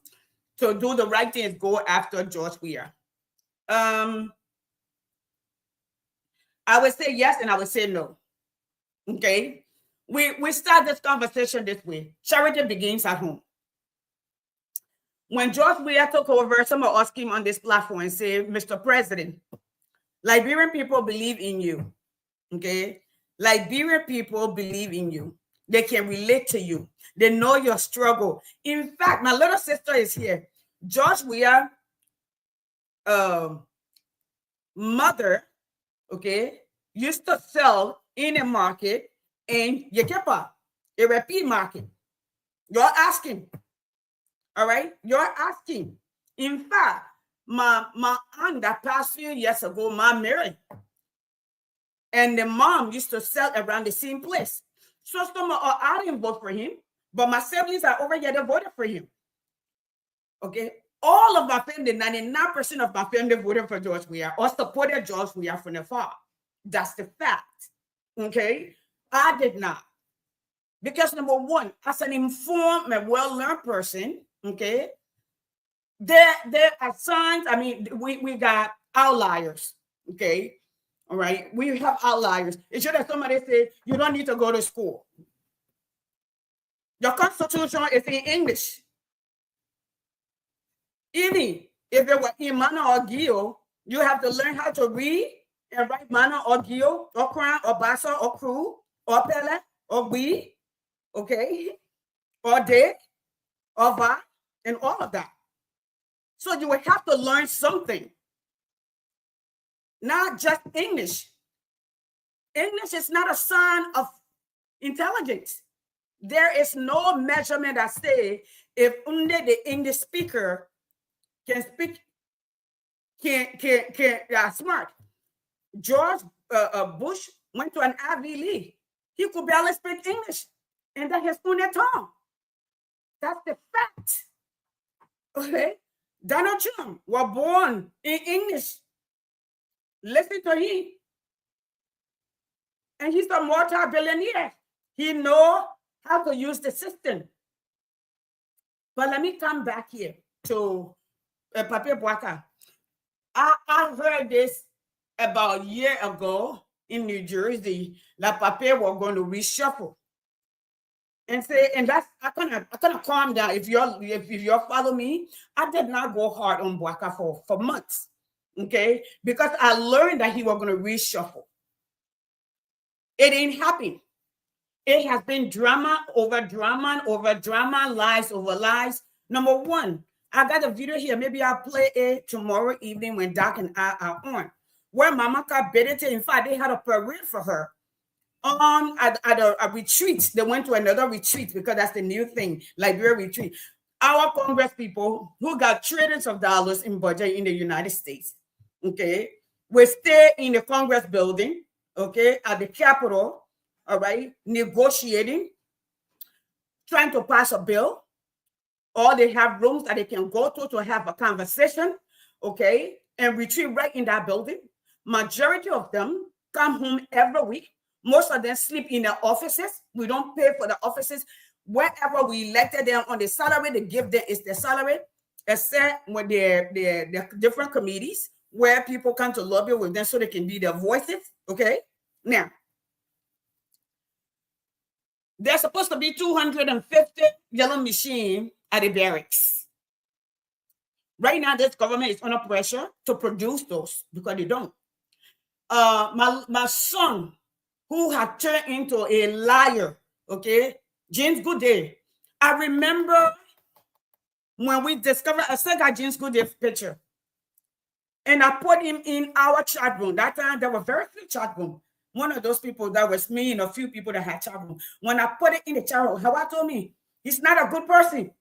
[SPEAKER 2] do the right thing is go after George Weah. I would say yes, and I would say no. Okay, we start this conversation this way. Charity begins at home. When George Weah took over, some of us came on this platform and said, Mr. President, Liberian people believe in you. Okay, Liberian people believe in you. They can relate to you. They know your struggle. In fact, my little sister is here. George Weah, mother, okay, used to sell in a market in Yekepa, a repeat market. You're asking, all right? You're asking. In fact, my aunt that passed a few years ago, my Mary, and the mom used to sell around the same place. So some I didn't vote for him, but my siblings are over here, they voted for him. Okay, all of my family, 99% of my family voted for George Weah or supported George Weah from afar. That's the fact. Okay, I did not. Because number one, as an informed and well-learned person, okay, there are signs. I mean, we got outliers, okay? All right, we have outliers. It's just that somebody say you don't need to go to school. Your constitution is in English. Even if it were in Mana or Gio, you have to learn how to read and write Mana or Gio or Kran or Bassa or Kru or Pele or We, okay, or De or Va, and all of that. So you would have to learn something. Not just English. English is not a sign of intelligence. There is no measurement that say if only the English speaker can speak, can smart. George Bush went to an Ivy League. He could barely speak English, and that his own tongue. That's the fact. Okay, Donald Trump was born in English. Listen to him. And he's a multi-billionaire. He knows how to use the system. But let me come back here to Pape Boaka. I heard this about a year ago in New Jersey that Pape was going to reshuffle. And say, and that's I kind of calm down. If you follow me, I did not go hard on Boaka for months. Okay, because I learned that he was going to reshuffle. It ain't happened. It has been drama over drama over drama, lies over lies. Number one, I got a video here. Maybe I'll play it tomorrow evening when Doc and I are on, where Mama Kabedete, in fact, they had a parade for her at a retreat. They went to another retreat because that's the new thing, Liberia retreat. Our Congress people who got trillions of dollars in budget in the United States, okay, we stay in the Congress building, okay, at the Capitol, all right, negotiating, trying to pass a bill, or they have rooms that they can go to have a conversation, okay, and retreat right in that building. Majority of them come home every week. Most of them sleep in their offices. We don't pay for the offices. Wherever we elected them on the salary, they give them is their salary, except when they're different committees where people come to lobby with them so they can be their voices, okay? Now, there's supposed to be 250 yellow machines at the barracks. Right now, this government is under pressure to produce those because they don't. My son, who had turned into a liar, okay, James Goodday. I remember when we discovered, I sent out James Gooday's picture, and I put him in our chat room. That time, there were very few chat room. One of those people that was me and a few people that had chat room. When I put it in the chat room, Hawa told me, he's not a good person.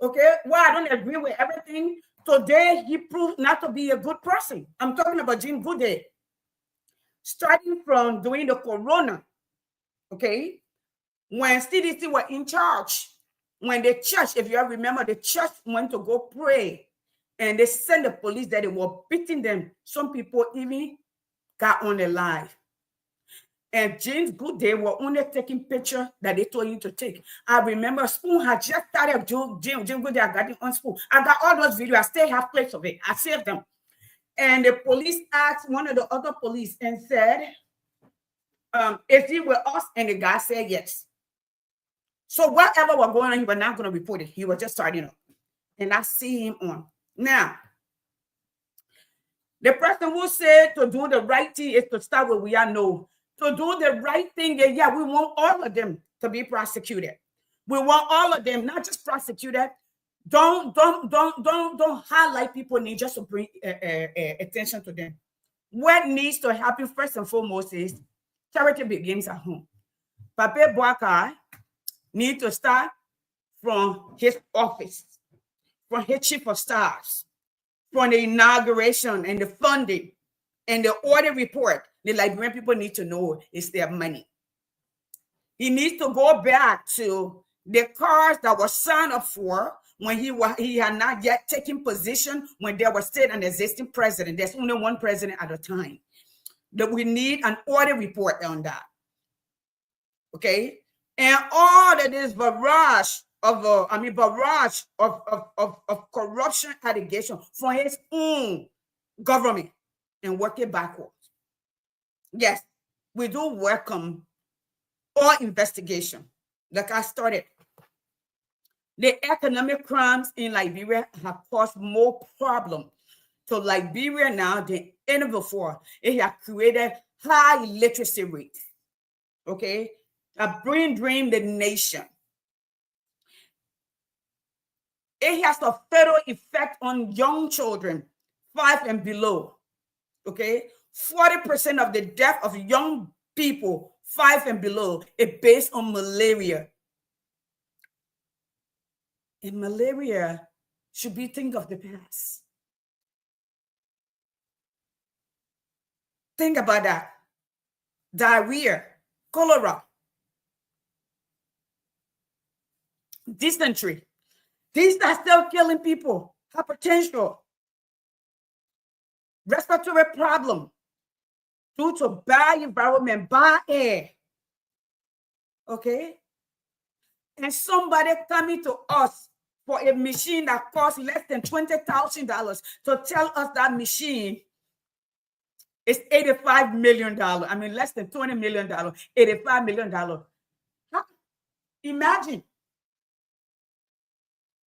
[SPEAKER 2] Okay, well, I don't agree with everything. Today, he proved not to be a good person. I'm talking about Jim Goodday. Starting from during the corona, okay, when CDC were in charge, when the church, if you remember, the church went to go pray, and they sent the police that they were beating them. Some people even got on the live. And James Good, they were only taking pictures that they told you to take. I remember Spoon had just started James Good, I got it on Spoon. I got all those videos. I still have clips of it. I saved them. And the police asked one of the other police and said, is he with us? And the guy said yes. So whatever was going on, he was not going to report it. He was just starting up. And I see him on. Now, the person who said to do the right thing is to start with we all know. To do the right thing, yeah, we want all of them to be prosecuted. We want all of them, not just prosecuted. Don't highlight people need just to bring attention to them. What needs to happen first and foremost is charity begins at home. Papa Boakar needs to start from his office, from his chief of staff, from the inauguration and the funding and the audit report. The Liberian people need to know is their money. He needs to go back to the cars that were signed up for when he had not yet taken position, when there was still an existing president. There's only one president at a time. That we need an audit report on that. Okay? And all of this barrage of corruption allegation from his own government and work it backwards. Yes, we do welcome all investigation. Like I started, the economic crimes in Liberia have caused more problem to Liberia now than ever before. It has created high literacy rate. Okay, a brain drain the nation. It has a fatal effect on young children, 5 and below. Okay, 40% of the death of young people, 5 and below, is based on malaria. And malaria should be thing of the past. Think about that. Diarrhea, cholera, dysentery. These are still killing people. Hypertension, respiratory problem due to bad environment, bad air. Okay? And somebody coming to us for a machine that costs less than $20,000 to tell us that machine is $85 million. I mean, less than $20 million, $85 million. Imagine.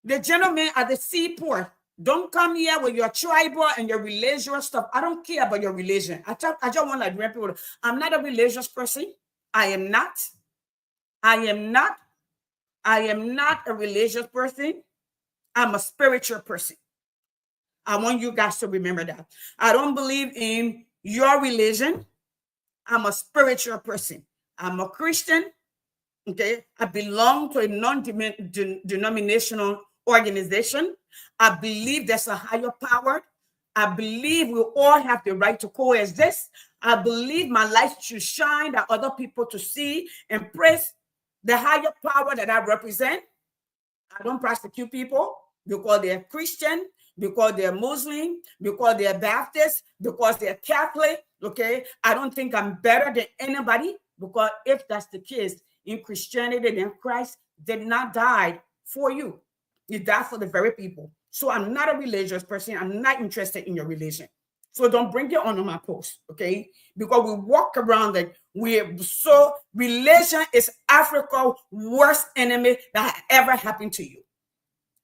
[SPEAKER 2] The gentleman at the seaport, don't come here with your tribal and your religious stuff. I don't care about your religion. I just want to like people. I'm not a religious person. I am not a religious person. I'm a spiritual person. I want you guys to remember that. I don't believe in your religion. I'm a spiritual person. I'm a Christian. Okay. I belong to a non-denominational organization. I believe there's a higher power. I believe we all have the right to coexist. I believe my light should shine that other people to see and praise the higher power that I represent. I don't prosecute people because they're Christian, because they're Muslim, because they're Baptist, because they're Catholic. Okay. I don't think I'm better than anybody, because if that's the case, in Christianity, then Christ did not die for you. He died for the very people. So I'm not a religious person. I'm not interested in your religion. So don't bring it on my post, okay? Because we walk around that religion is Africa's worst enemy that ever happened to you.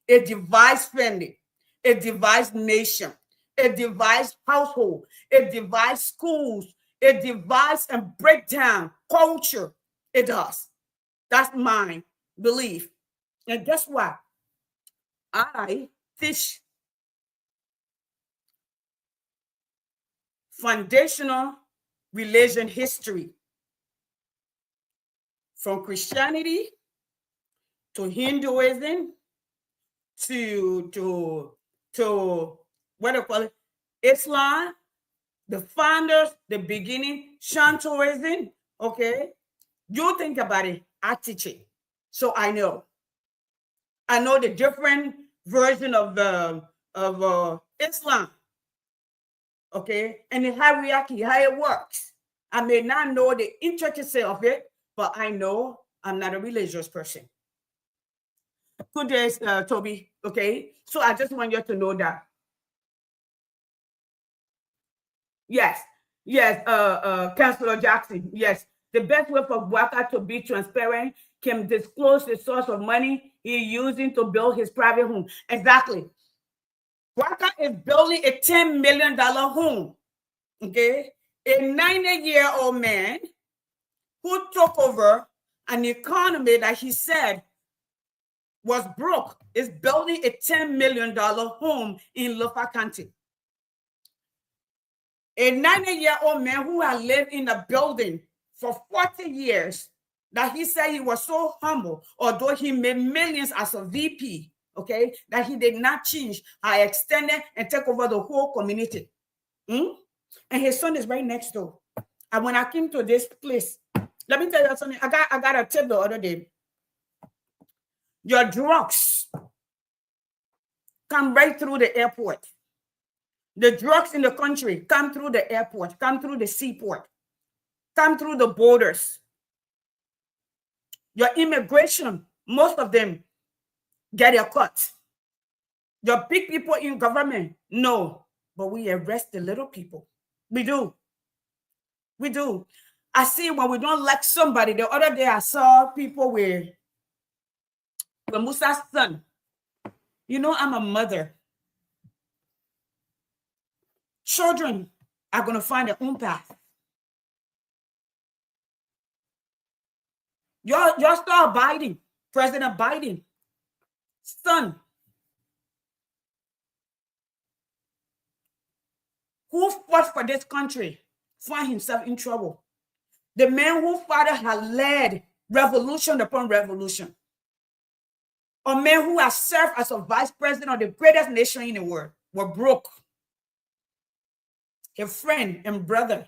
[SPEAKER 2] It divides family. It divides nation. It divides household. It divides schools. It divides and breaks down culture. It does. That's my belief. And guess what? I teach foundational religion history from Christianity to Hinduism to what do you call it? Islam, the founders, the beginning, Shintoism. Okay, you think about it. I teach it, so I know. I know the different version of Islam. Okay, and the hierarchy, how it works. I may not know the intricacy of it, but I know I'm not a religious person. Good days, Toby. Okay, so I just want you to know that. Yes, yes, Councillor Jackson. Yes, the best way for Bouaka to be transparent can disclose the source of money he's using to build his private home. Exactly. Bouaka is building a $10 million home. Okay, a 90-year-old man who took over an economy that he said was broke is building a $10 million home in Lofa County. A 90-year-old man who had lived in a building for 40 years that he said he was so humble, although he made millions as a VP, okay, that he did not change. I extended and take over the whole community. And his son is right next door. And when I came to this place, let me tell you something. I got a tip the other day. Your drugs come right through the airport. The drugs in the country come through the airport, come through the seaport, come through the borders. Your immigration, most of them get a cut. Your big people in government, no. But we arrest the little people. We do. We do. I see when we don't like somebody. The other day I saw people with Musa's son. You know, I'm a mother. Children are going to find their own path. Y'all start Biden, President Biden, son, who fought for this country, find himself in trouble. The man whose father had led revolution upon revolution. A man who has served as a vice president of the greatest nation in the world were broke. His friend and brother,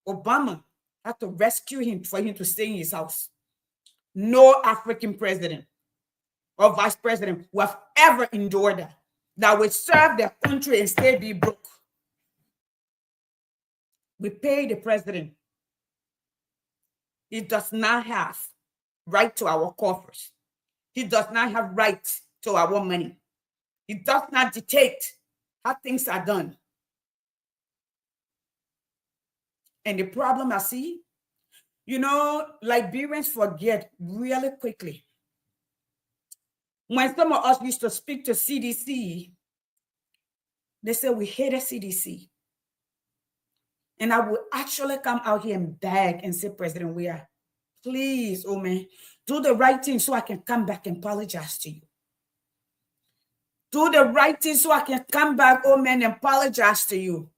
[SPEAKER 2] Obama, had to rescue him for him to stay in his house. No African president or vice president who have ever endured that would serve their country and still be broke. We pay the president. He does not have right to our coffers. He does not have right to our money. He does not dictate how things are done. And the problem I see, you know, Liberians forget really quickly. When some of us used to speak to CDC, they said we hated CDC. And I would actually come out here and beg and say, President Weah, please, oh man, do the right thing so I can come back and apologize to you. Do the right thing so I can come back, oh man, and apologize to you.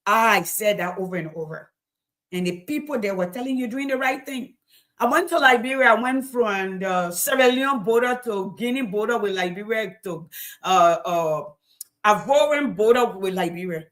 [SPEAKER 2] I said that over and over. And the people that were telling you doing the right thing. I went to Liberia. I went from the Sierra Leone border to Guinea border with Liberia to Ivorian border with Liberia.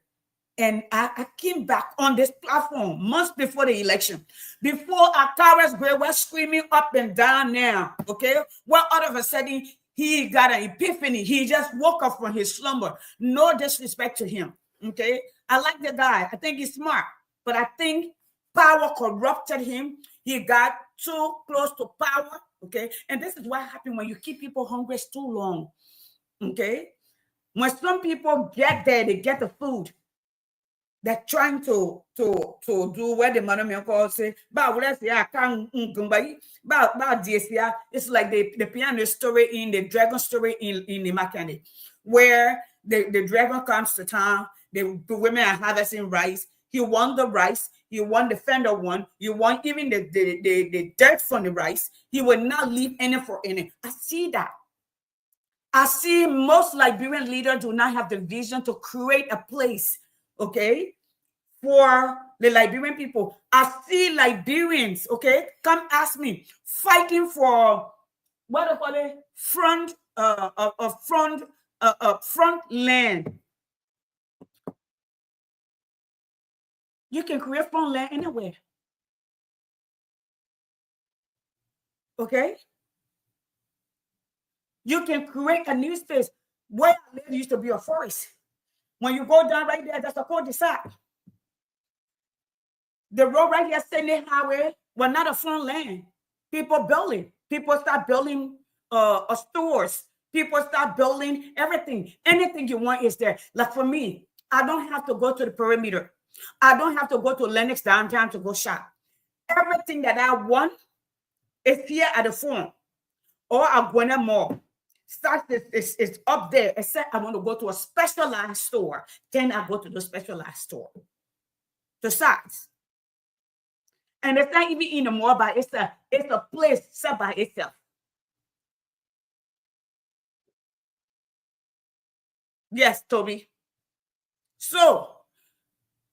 [SPEAKER 2] And I came back on this platform months before the election. Before Akara's grave was screaming up and down now, okay? Well, all of a sudden, he got an epiphany. He just woke up from his slumber. No disrespect to him, okay? I like the guy. I think he's smart. But I think power corrupted him. He got too close to power, okay? And this is what happens when you keep people hungry too long, okay? When some people get there, they get the food. They're trying to do what the man calls say, it's like the piano story in the dragon story in the mechanic, where the dragon comes to town, the women are harvesting rice. He won the rice, he won the fender one, he won even the dirt from the rice. He will not leave any for any. I see that. I see most Liberian leaders do not have the vision to create a place, okay, for the Liberian people. I see Liberians, okay, come ask me, fighting for what they call it, front land. You can create front land anywhere, okay? You can create a new space. Where I live used to be a forest. When you go down right there, that's a cul-de-sac. The road right here, Sydney Highway, was not a farm land. People building. People start building stores. People start building everything. Anything you want is there. Like for me, I don't have to go to the perimeter. I don't have to go to Lenox downtown to go shop. Everything that I want is here at the farm or at Gwinnett Mall. It's up there, except I want to go to a specialized store. Then I go to the specialized store. The size. And it's not even in the mall by itself. It's a place set by itself. Yes, Toby. So,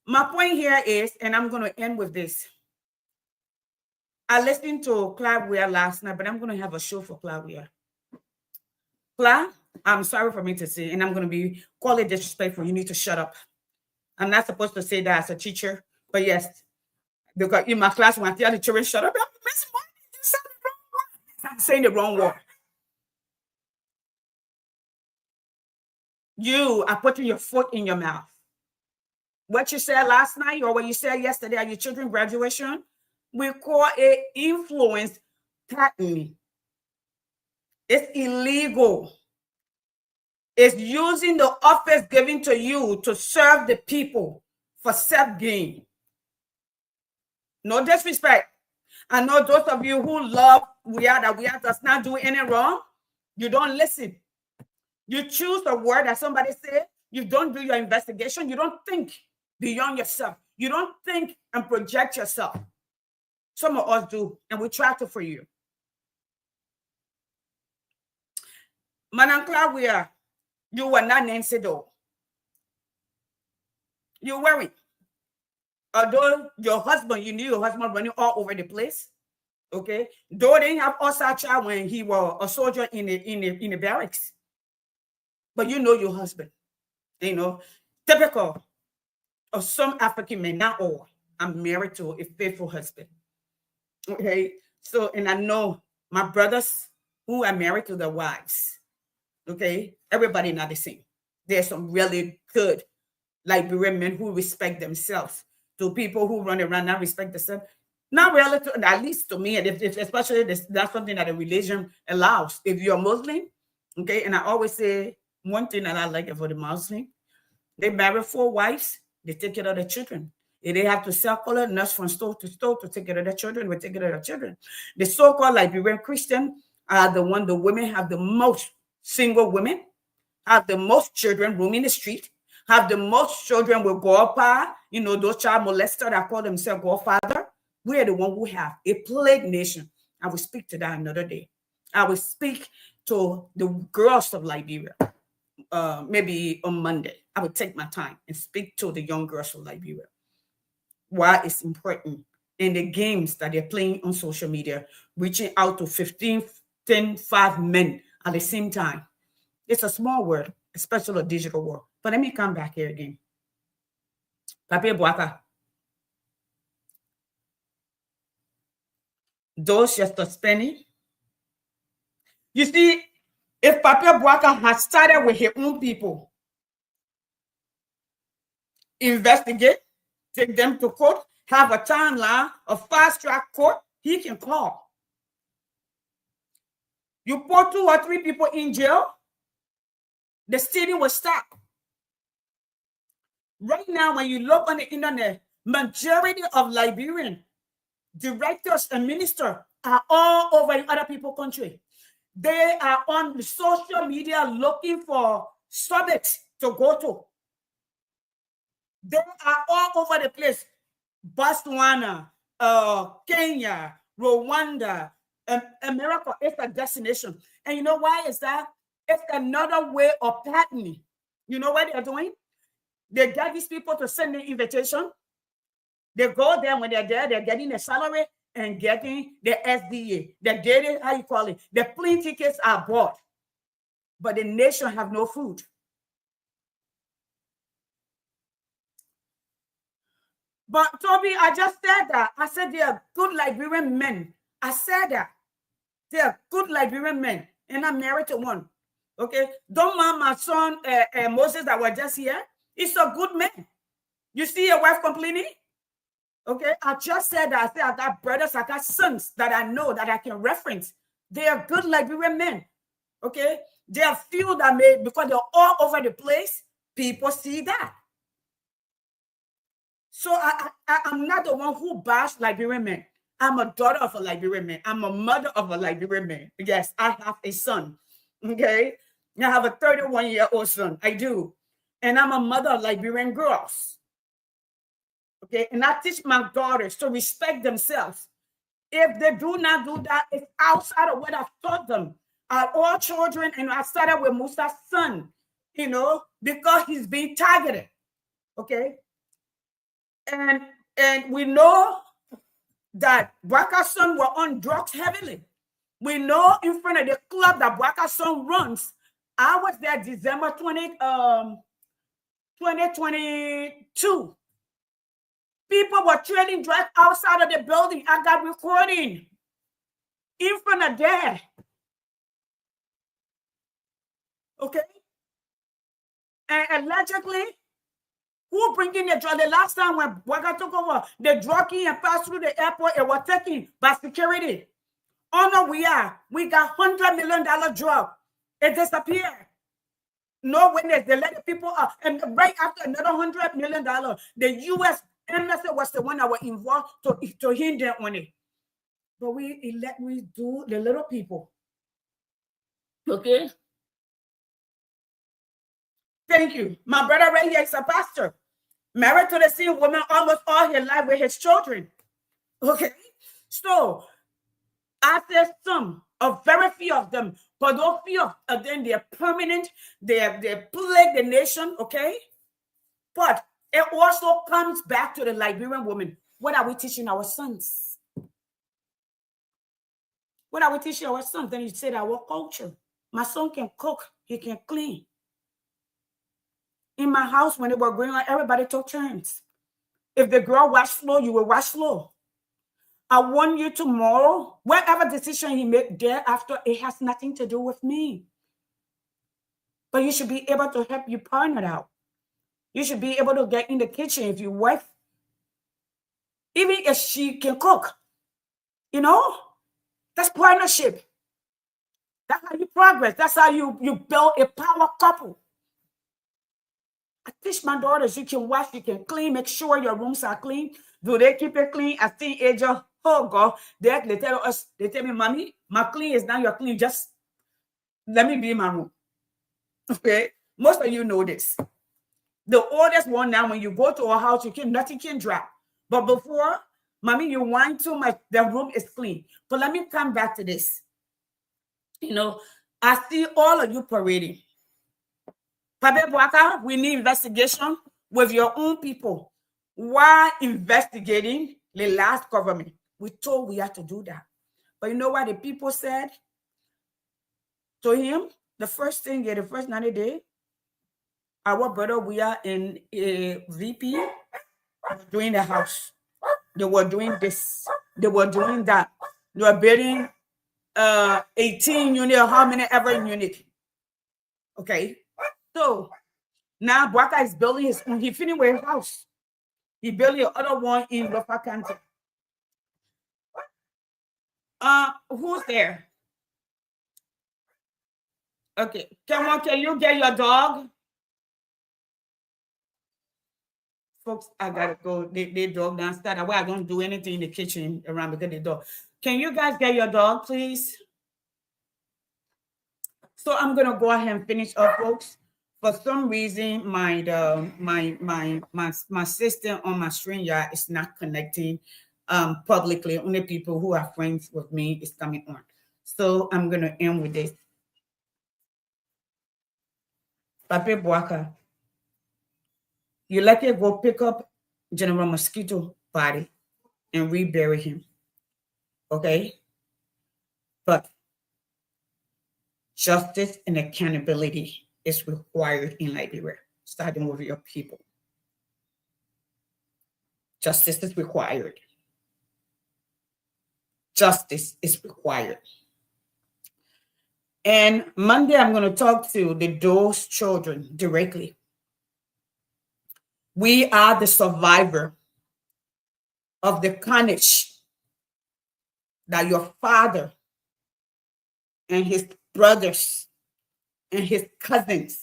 [SPEAKER 2] my point here is, and I'm going to end with this. I listened to Clive Weir last night, but I'm going to have a show for Clive Weir. Clive, I'm sorry for me to say, and I'm going to be call it disrespectful. You need to shut up. I'm not supposed to say that as a teacher, but yes, because in my class, when I tell the children, shut up, Miss Martin, you said the wrong word. I'm saying the wrong word. You are putting your foot in your mouth. What you said last night or what you said yesterday at your children's graduation, we call it influence pattern. It's illegal. It's using the office given to you to serve the people for self-gain. No disrespect. I know those of you who love that we does not do any wrong. You don't listen. You choose a word that somebody said. You don't do your investigation. You don't think beyond yourself. You don't think and project yourself. Some of us do, and we try to for you. Madam Claudia, you were not Nancy Doe. You weren't. Although your husband, you knew your husband running all over the place. Okay. Though they didn't have Osage when he was a soldier in the barracks. But you know your husband. You know, typical of some African men, not all. I'm married to a faithful husband. Okay. So, and I know my brothers who are married to their wives. Okay. Everybody not the same. There's some really good Liberian men who respect themselves. To people who run around not respect themselves. Not really, at least to me, and if especially that's something that a religion allows. If you're Muslim, okay, and I always say one thing that I like for the Muslim, they marry 4 wives, they take care of their children. If they have to sell color, nurse from store to take care of their children, we take care of their children. The so-called Liberian Christian are the women have the most single women, have the most children roaming the street, have the most children with godpa, you know, those child molesters that call themselves godfather. We are the one who have a plague nation. I will speak to that another day. I will speak to the girls of Liberia, maybe on Monday. I will take my time and speak to the young girls of Liberia. Why it's important in the games that they're playing on social media, reaching out to 15, 10, 5 men at the same time. It's a small world, especially a digital world. But let me come back here again. Pape Boaka. Those just spending. You see, if Pape Boaka had started with his own people, investigate, take them to court, have a timeline, a fast-track court, he can call. You put 2 or 3 people in jail, the city will stop. Right now, when you look on the internet, majority of Liberian directors and ministers are all over in other people's country. They are on the social media looking for summits to go to. They are all over the place. Botswana, Kenya, Rwanda, America is a destination. And you know why is that? It's another way of patterning. You know what they're doing? They get these people to send an invitation. They go there. When they're there, they're getting a salary and getting the SDA, the daily, how you call it, the plane tickets are bought. But the nation have no food. But Toby, I just said that. I said they are good Liberian men. I said that. They are good Liberian men. And I'm married to one. Okay? Don't mind my son, Moses, that was just here. He's a good man. You see your wife complaining? Okay, I just said that. I said I got brothers, I got sons that I know that I can reference. They are good Liberian men. Okay, there are few that may, because they're all over the place, people see that. So I'm not the one who bashed Liberian men. I'm a daughter of a Liberian man. I'm a mother of a Liberian man. Yes, I have a son. Okay, I have a 31-year-old son. I do, and I'm a mother of Liberian girls. Okay, and I teach my daughters to respect themselves. If they do not do that, it's outside of what I've taught them. All children, and I started with Musa's son, because he's being targeted. Okay, and we know that Bwaka's son were on drugs heavily. We know in front of the club that Bwaka's son runs. I was there December 2022. People were trading drugs outside of the building. I got recording in front of there. Okay? And allegedly, who bringing the drug? The last time when Bwaka took over, the drug in and passed through the airport, it was taken by security. Oh no, we got $100 million drug. It disappeared. No witness. They let the people out. And right after another $100 million, the U.S. embassy was the one that was involved to hinder on it. But we do the little people. Okay? Thank you. My brother right here is a pastor. Married to the same woman almost all his life with his children. Okay? So, I said some, a very few of them, but those few of them, they're permanent, they plague the nation, okay? But it also comes back to the Liberian woman. What are we teaching our sons? What are we teaching our sons? Then you said our culture. My son can cook, he can clean. In my house, when they were growing up, everybody took turns. If the girl washed slow, you will wash slow. I want you tomorrow, whatever decision you make thereafter, it has nothing to do with me. But you should be able to help your partner out. You should be able to get in the kitchen if your wife, even if she can cook. That's partnership. That's how you progress. That's how you build a power couple. I teach my daughters, you can wash, you can clean, make sure your rooms are clean. Do they keep it clean? As teenagers, oh God, they tell me, Mommy, my clean is now your clean. Just let me be in my room. Okay? Most of you know this. The oldest one now, when you go to a house, nothing can drop. But before, Mommy, you whine too much, the room is clean. But let me come back to this. I see all of you parading. Pape Bwaka, we need investigation with your own people. Why investigating the last government? We told we had to do that. But you know what the people said to him? The first 90 days, our brother, we are in a VP doing the house. They were doing this. They were doing that. They were building 18 unit or how many ever unit. Okay. So now Bwaka is building his own. He finished with his house. He built the other one in Lofa County. Who's there? Okay. Can you get your dog? Folks, I gotta go. They dog downstairs. That way I don't do anything in the kitchen around because the dog. Can you guys get your dog, please? So I'm gonna go ahead and finish up, folks. For some reason, my system on my StreamYard is not connecting publicly. Only people who are friends with me is coming on. So I'm gonna end with this. Pape Bwaka, you let it go pick up General Mosquito body and rebury him. Okay? But justice and accountability is required in Liberia, starting with your people. Justice is required. Justice is required. And Monday, I'm going to talk to those children directly. We are the survivor of the carnage that your father and his brothers and his cousins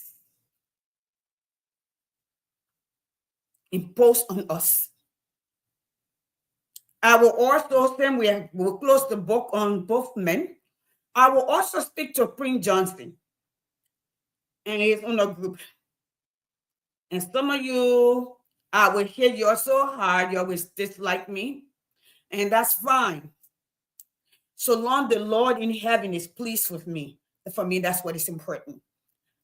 [SPEAKER 2] imposed on us. I will also, then we will close the book on both men. I will also speak to Prince Johnson and his own group. And some of you, I will hit you so hard, you always dislike me. And that's fine. So long the Lord in heaven is pleased with me. For me, that's what is important.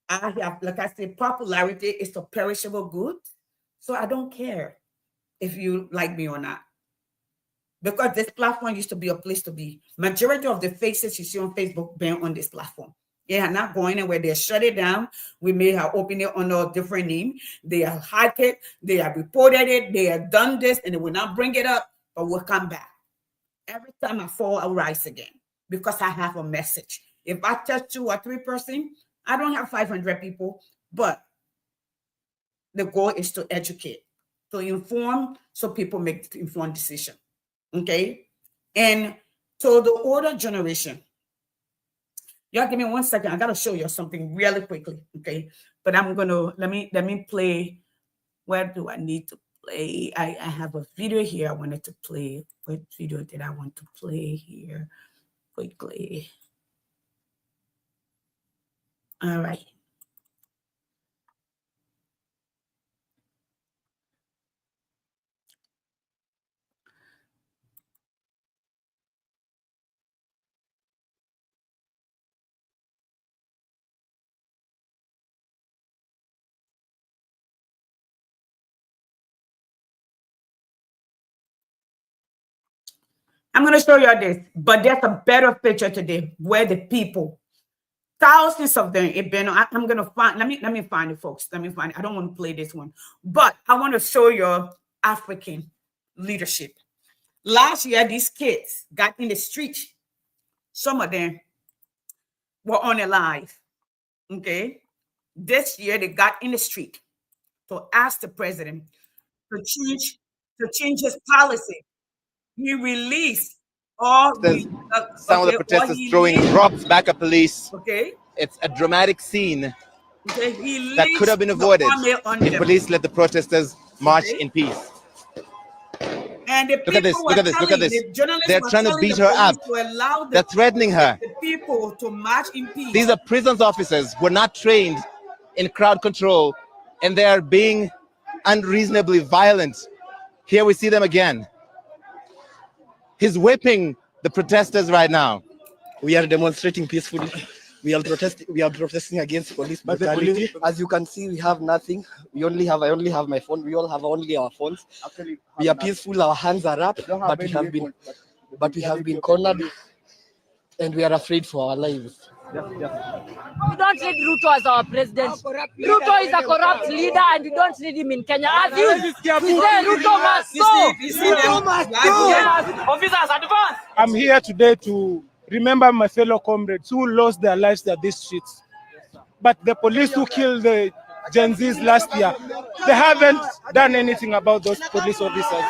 [SPEAKER 2] I have, like I said, popularity is a perishable good. So I don't care if you like me or not. Because this platform used to be a place to be. Majority of the faces you see on Facebook been on this platform. They are not going anywhere. They shut it down. We may have opened it under a different name. They have hacked it. They have reported it. They have done this and they will not bring it up, but we'll come back. Every time I fall, I'll rise again because I have a message. If I touch 2 or 3 persons, I don't have 500 people, but the goal is to educate, to inform so people make informed decisions. Okay, and so the older generation, y'all give me 1 second. I gotta show you something really quickly. Okay, but I'm gonna let me play. Where do I need to play? I have a video here I wanted to play. What video did I want to play here quickly? All right. I'm going to show you this, but there's a better picture today where the people, thousands of them, I'm going to find, let me find it, folks. Let me find it. I don't want to play this one, but I want to show you African leadership. Last year, these kids got in the street. Some of them were unalive. Okay. This year, they got in the street to ask the president to change his policy. He released all
[SPEAKER 4] some of the protesters throwing rocks back at police.
[SPEAKER 2] Okay.
[SPEAKER 4] It's a dramatic scene
[SPEAKER 2] okay.
[SPEAKER 4] that could have been avoided if police let the protesters march in peace.
[SPEAKER 2] And
[SPEAKER 4] look at this, look at this, look at this. They're trying to beat her up. They're threatening her.
[SPEAKER 2] The people to march in peace.
[SPEAKER 4] These are prisons officers who are not trained in crowd control, and they are being unreasonably violent. Here we see them again. He's whipping the protesters right now.
[SPEAKER 5] We are demonstrating peacefully. We are protesting against police brutality. As you can see, we have nothing. I only have my phone. We all have only our phones. We are peaceful. Our hands are up, but we have been cornered, and we are afraid for our lives.
[SPEAKER 6] We don't need Ruto as our president. Ruto is a corrupt leader, and we don't need him in Kenya. As you say, Ruto must go. Ruto must go. Officers, advance.
[SPEAKER 7] I'm here today to remember my fellow comrades who lost their lives at these streets. But the police who killed the Gen Zs last year, they haven't done anything about those police officers.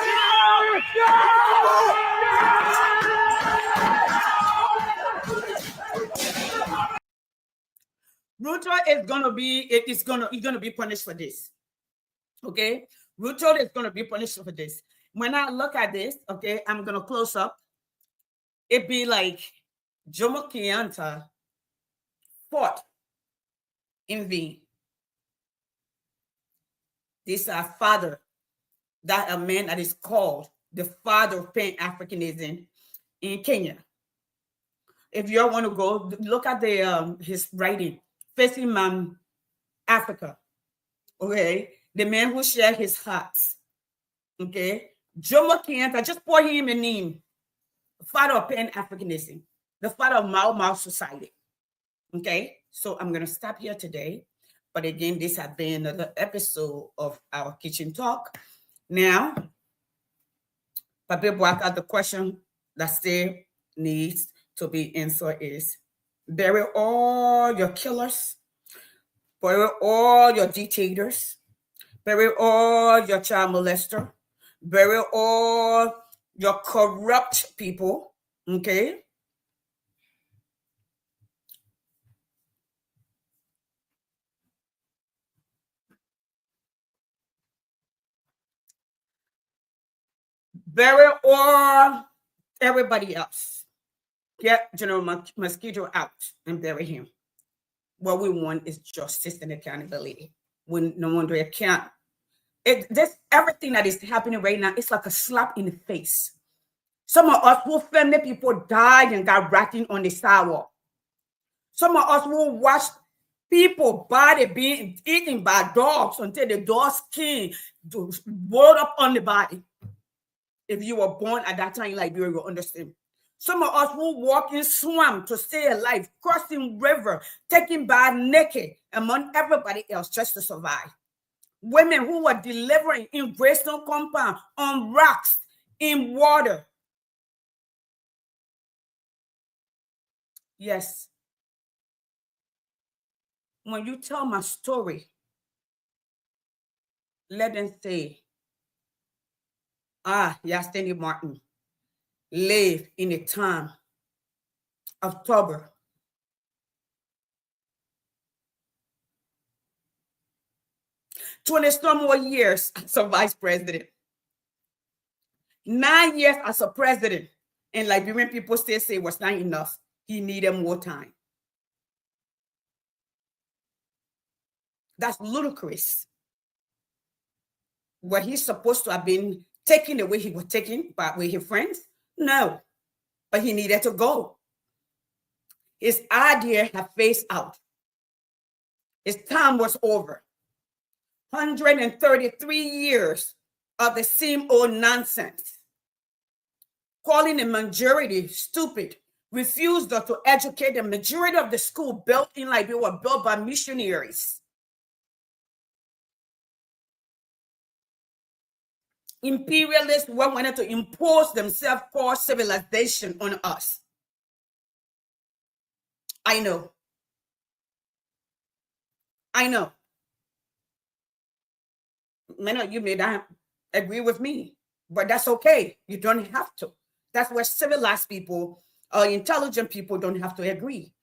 [SPEAKER 2] Ruto is gonna be punished for this. Okay, Ruto is gonna be punished for this. When I look at this, okay, I'm gonna close up. It be like Jomo Kenyatta fought in vain. This is our father, that a man that is called the father of Pan-Africanism in Kenya. If you all want to go look at the his writing, Facing Man Africa. Okay, the man who shared his heart. Okay, Jomo Kenyatta, just pour him a name. Father of Pan-Africanism, the father of Mau society. Okay, so I'm going to stop here today. But again, this has been another episode of our kitchen talk. Now, Papi Boaka, the question that still needs to be answered is, bury all your killers, bury all your dictators, bury all your child molester, bury all your corrupt people, okay? Bury all everybody else. Get General Mosquito out and bury him. What we want is justice and accountability. When no wonder it can't. This everything that is happening right now, it's like a slap in the face. Some of us who family people died and got rotting on the sidewalk. Some of us who watched people body being eaten by dogs until the dog's skin rolled up on the body. If you were born at that time in Liberia, you'll understand. Some of us who walk in swamp to stay alive, crossing river, taking bath naked among everybody else just to survive. Women who were delivering in Greystone compound, on rocks, in water. Yes. When you tell my story, let them say, Yastini Martin lived in a time of trouble. Some more years as a vice president. 9 years as a president. And Liberian people still say it was not enough. He needed more time. That's ludicrous. Were he supposed to have been taken the way he was taken with his friends? No. But he needed to go. His idea had phased out. His time was over. 133 years of the same old nonsense. Calling the majority stupid, refused to educate. The majority of the school built in Liberia were built by missionaries. Imperialists wanted to impose themselves called civilization on us. I know. Many of you may not agree with me, but that's okay. You don't have to. That's where civilized people or intelligent people don't have to agree.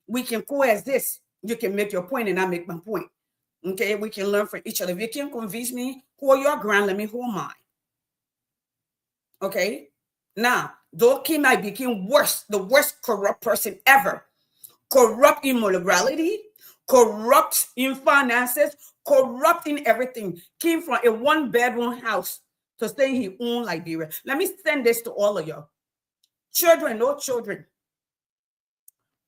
[SPEAKER 2] We can coexist. You can make your point and I make my point. Okay, we can learn from each other. If you can convince me, hold your ground, let me hold mine. Okay? Now, though Kim I became worse, the worst corrupt person ever. Corrupt in morality, corrupt in finances, corrupt in everything. Came from a one-bedroom house to stay in his own Liberia. Let me send this to all of you. Children, no children.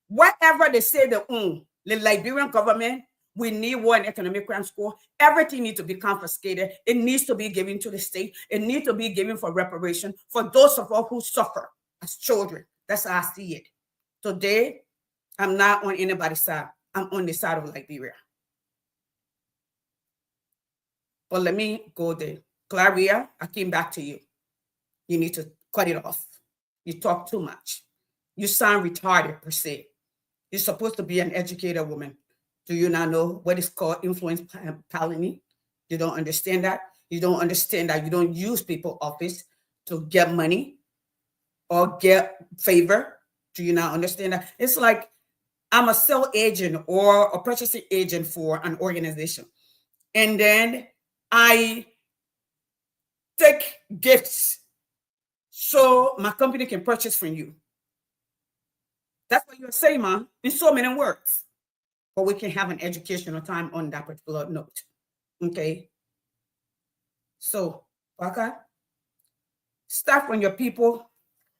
[SPEAKER 2] Whatever they say they own, the Liberian government, we need one economic crime score. Everything needs to be confiscated. It needs to be given to the state. It needs to be given for reparation for those of us who suffer as children. That's how I see it. Today, I'm not on anybody's side. I'm on the side of Liberia. But let me go there. Claria, I came back to you. You need to cut it off. You talk too much. You sound retarded per se. You're supposed to be an educated woman. Do you not know what is called influence polony? You don't understand that? You don't understand that you don't use people's office to get money or get favor? Do you not understand that? It's like I'm a sales agent or a purchasing agent for an organization. And then I take gifts so my company can purchase from you. That's what you're saying, man, in so many words. But we can have an educational time on that particular note. Okay? So, Waka, start when your people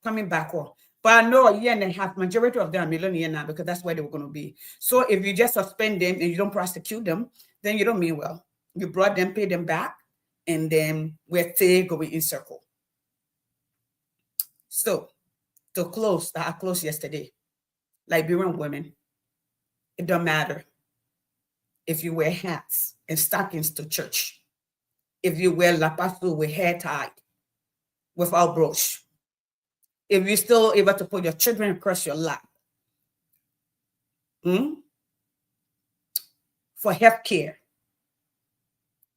[SPEAKER 2] coming back on. But I know a year and a half, majority of them are millionaire now because that's where they were going to be. So if you just suspend them and you don't prosecute them, then you don't mean well. You brought them, pay them back, and then we're still going in circle. So, to close, I closed yesterday. Liberian women, it don't matter if you wear hats and stockings to church, if you wear lapasu with hair tied, without brooch, if you're still able to put your children across your lap, for health care,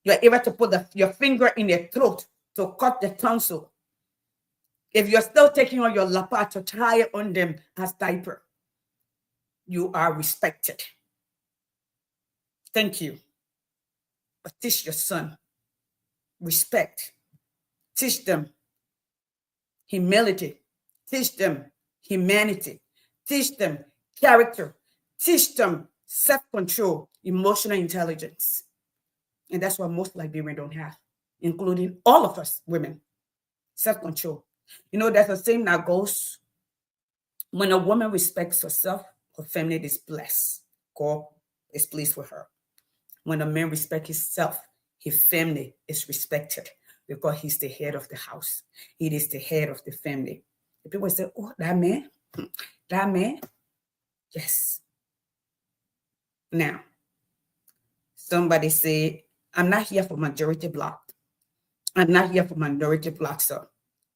[SPEAKER 2] you're able to put your finger in their throat to cut the tonsil, If you're still taking on your lapa to tie it on them as diaper, you are respected. Thank you. But teach your son respect. Teach them humility. Teach them humanity. Teach them character. Teach them self-control, emotional intelligence. And that's what most Liberians don't have, including all of us women. Self-control. You know, that's the same that goes when a woman respects herself, her family is blessed. God is pleased with her. When a man respects himself, his family is respected because he's the head of the house. He is the head of the family. The people say, oh, that man? That man? Yes. Now, somebody say, I'm not here for majority black. I'm not here for minority black, sir.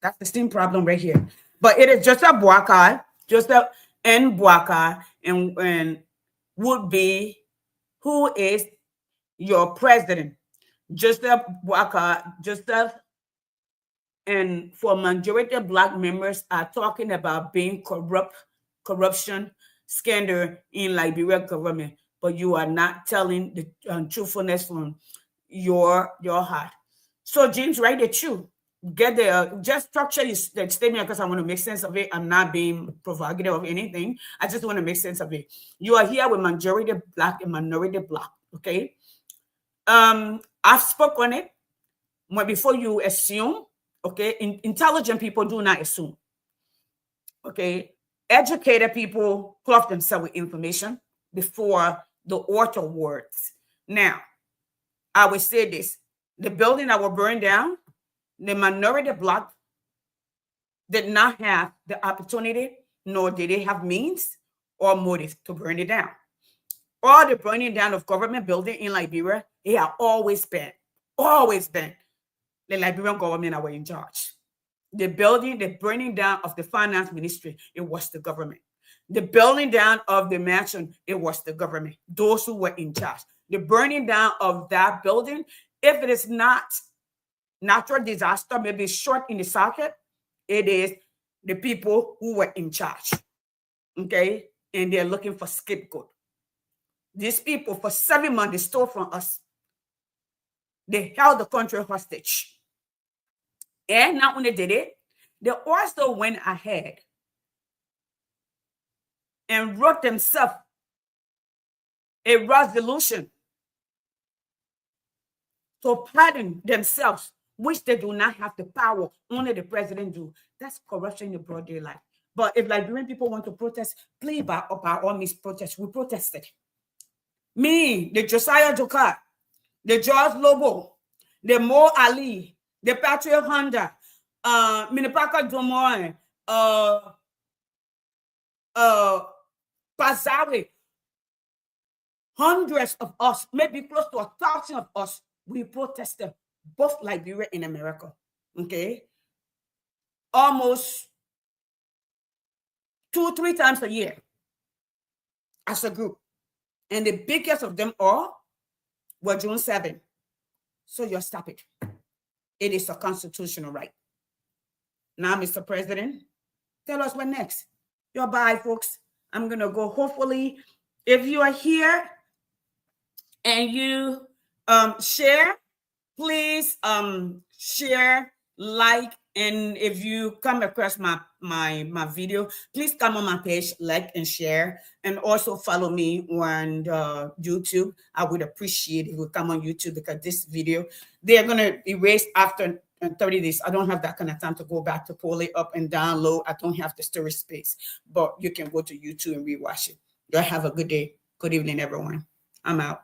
[SPEAKER 2] That's the same problem right here. But it is Joseph Boakai, Joseph N. Boakai, and would be who is your president. Joseph Boakai, Joseph, and for majority black members are talking about being corruption scandal in Liberia government, but you are not telling the truthfulness from your heart. So James, write it true. Get the just structure the statement because I want to make sense of it. I'm not being provocative of anything. I just want to make sense of it. You are here with majority black and minority black. Okay. I've spoken on it. Before you assume, okay, intelligent people do not assume. Okay. Educated people clothe themselves with information before the author words. Now, I will say this. The building that will burn down, the minority black did not have the opportunity, nor did they have means or motive to burn it down. All the burning down of government building in Liberia, it had always been the Liberian government that were in charge. The building, the burning down of the finance ministry, it was the government. The burning down of the mansion, it was the government. Those who were in charge. The burning down of that building, if it is not natural disaster, maybe short in the circuit, it is the people who were in charge. Okay? And they're looking for scapegoat. These people, for 7 months, they stole from us. They held the country hostage. And not when they did it, they also went ahead and wrote themselves a resolution to pardon themselves, which they do not have the power. Only the president do. That's corruption in the broad daylight. But if Liberian people want to protest, please by all means protest. We protested. Me, the Josiah Joker, the George Lobo, the Mo Ali, the Patriot Honda, Minipaka Domoy, Pazawe, hundreds of us, maybe close to 1,000 of us, we protested both Liberia and America. Okay, almost 2-3 times a year as a group, and the biggest of them all were June 7. So you stop it. It is a constitutional right. Now, Mr. President, tell us what next. You're bye, folks. I'm gonna go. Hopefully, if you are here and you share, please share, like, and if you come across my video, please come on my page, like and share, and also follow me on YouTube. I would appreciate it if you come on YouTube because this video, they're gonna erase after 30 days. I don't have that kind of time to go back to pull it up and download. I don't have the storage space, but you can go to YouTube and rewatch it. Y'all have a good day. Good evening, everyone. I'm out.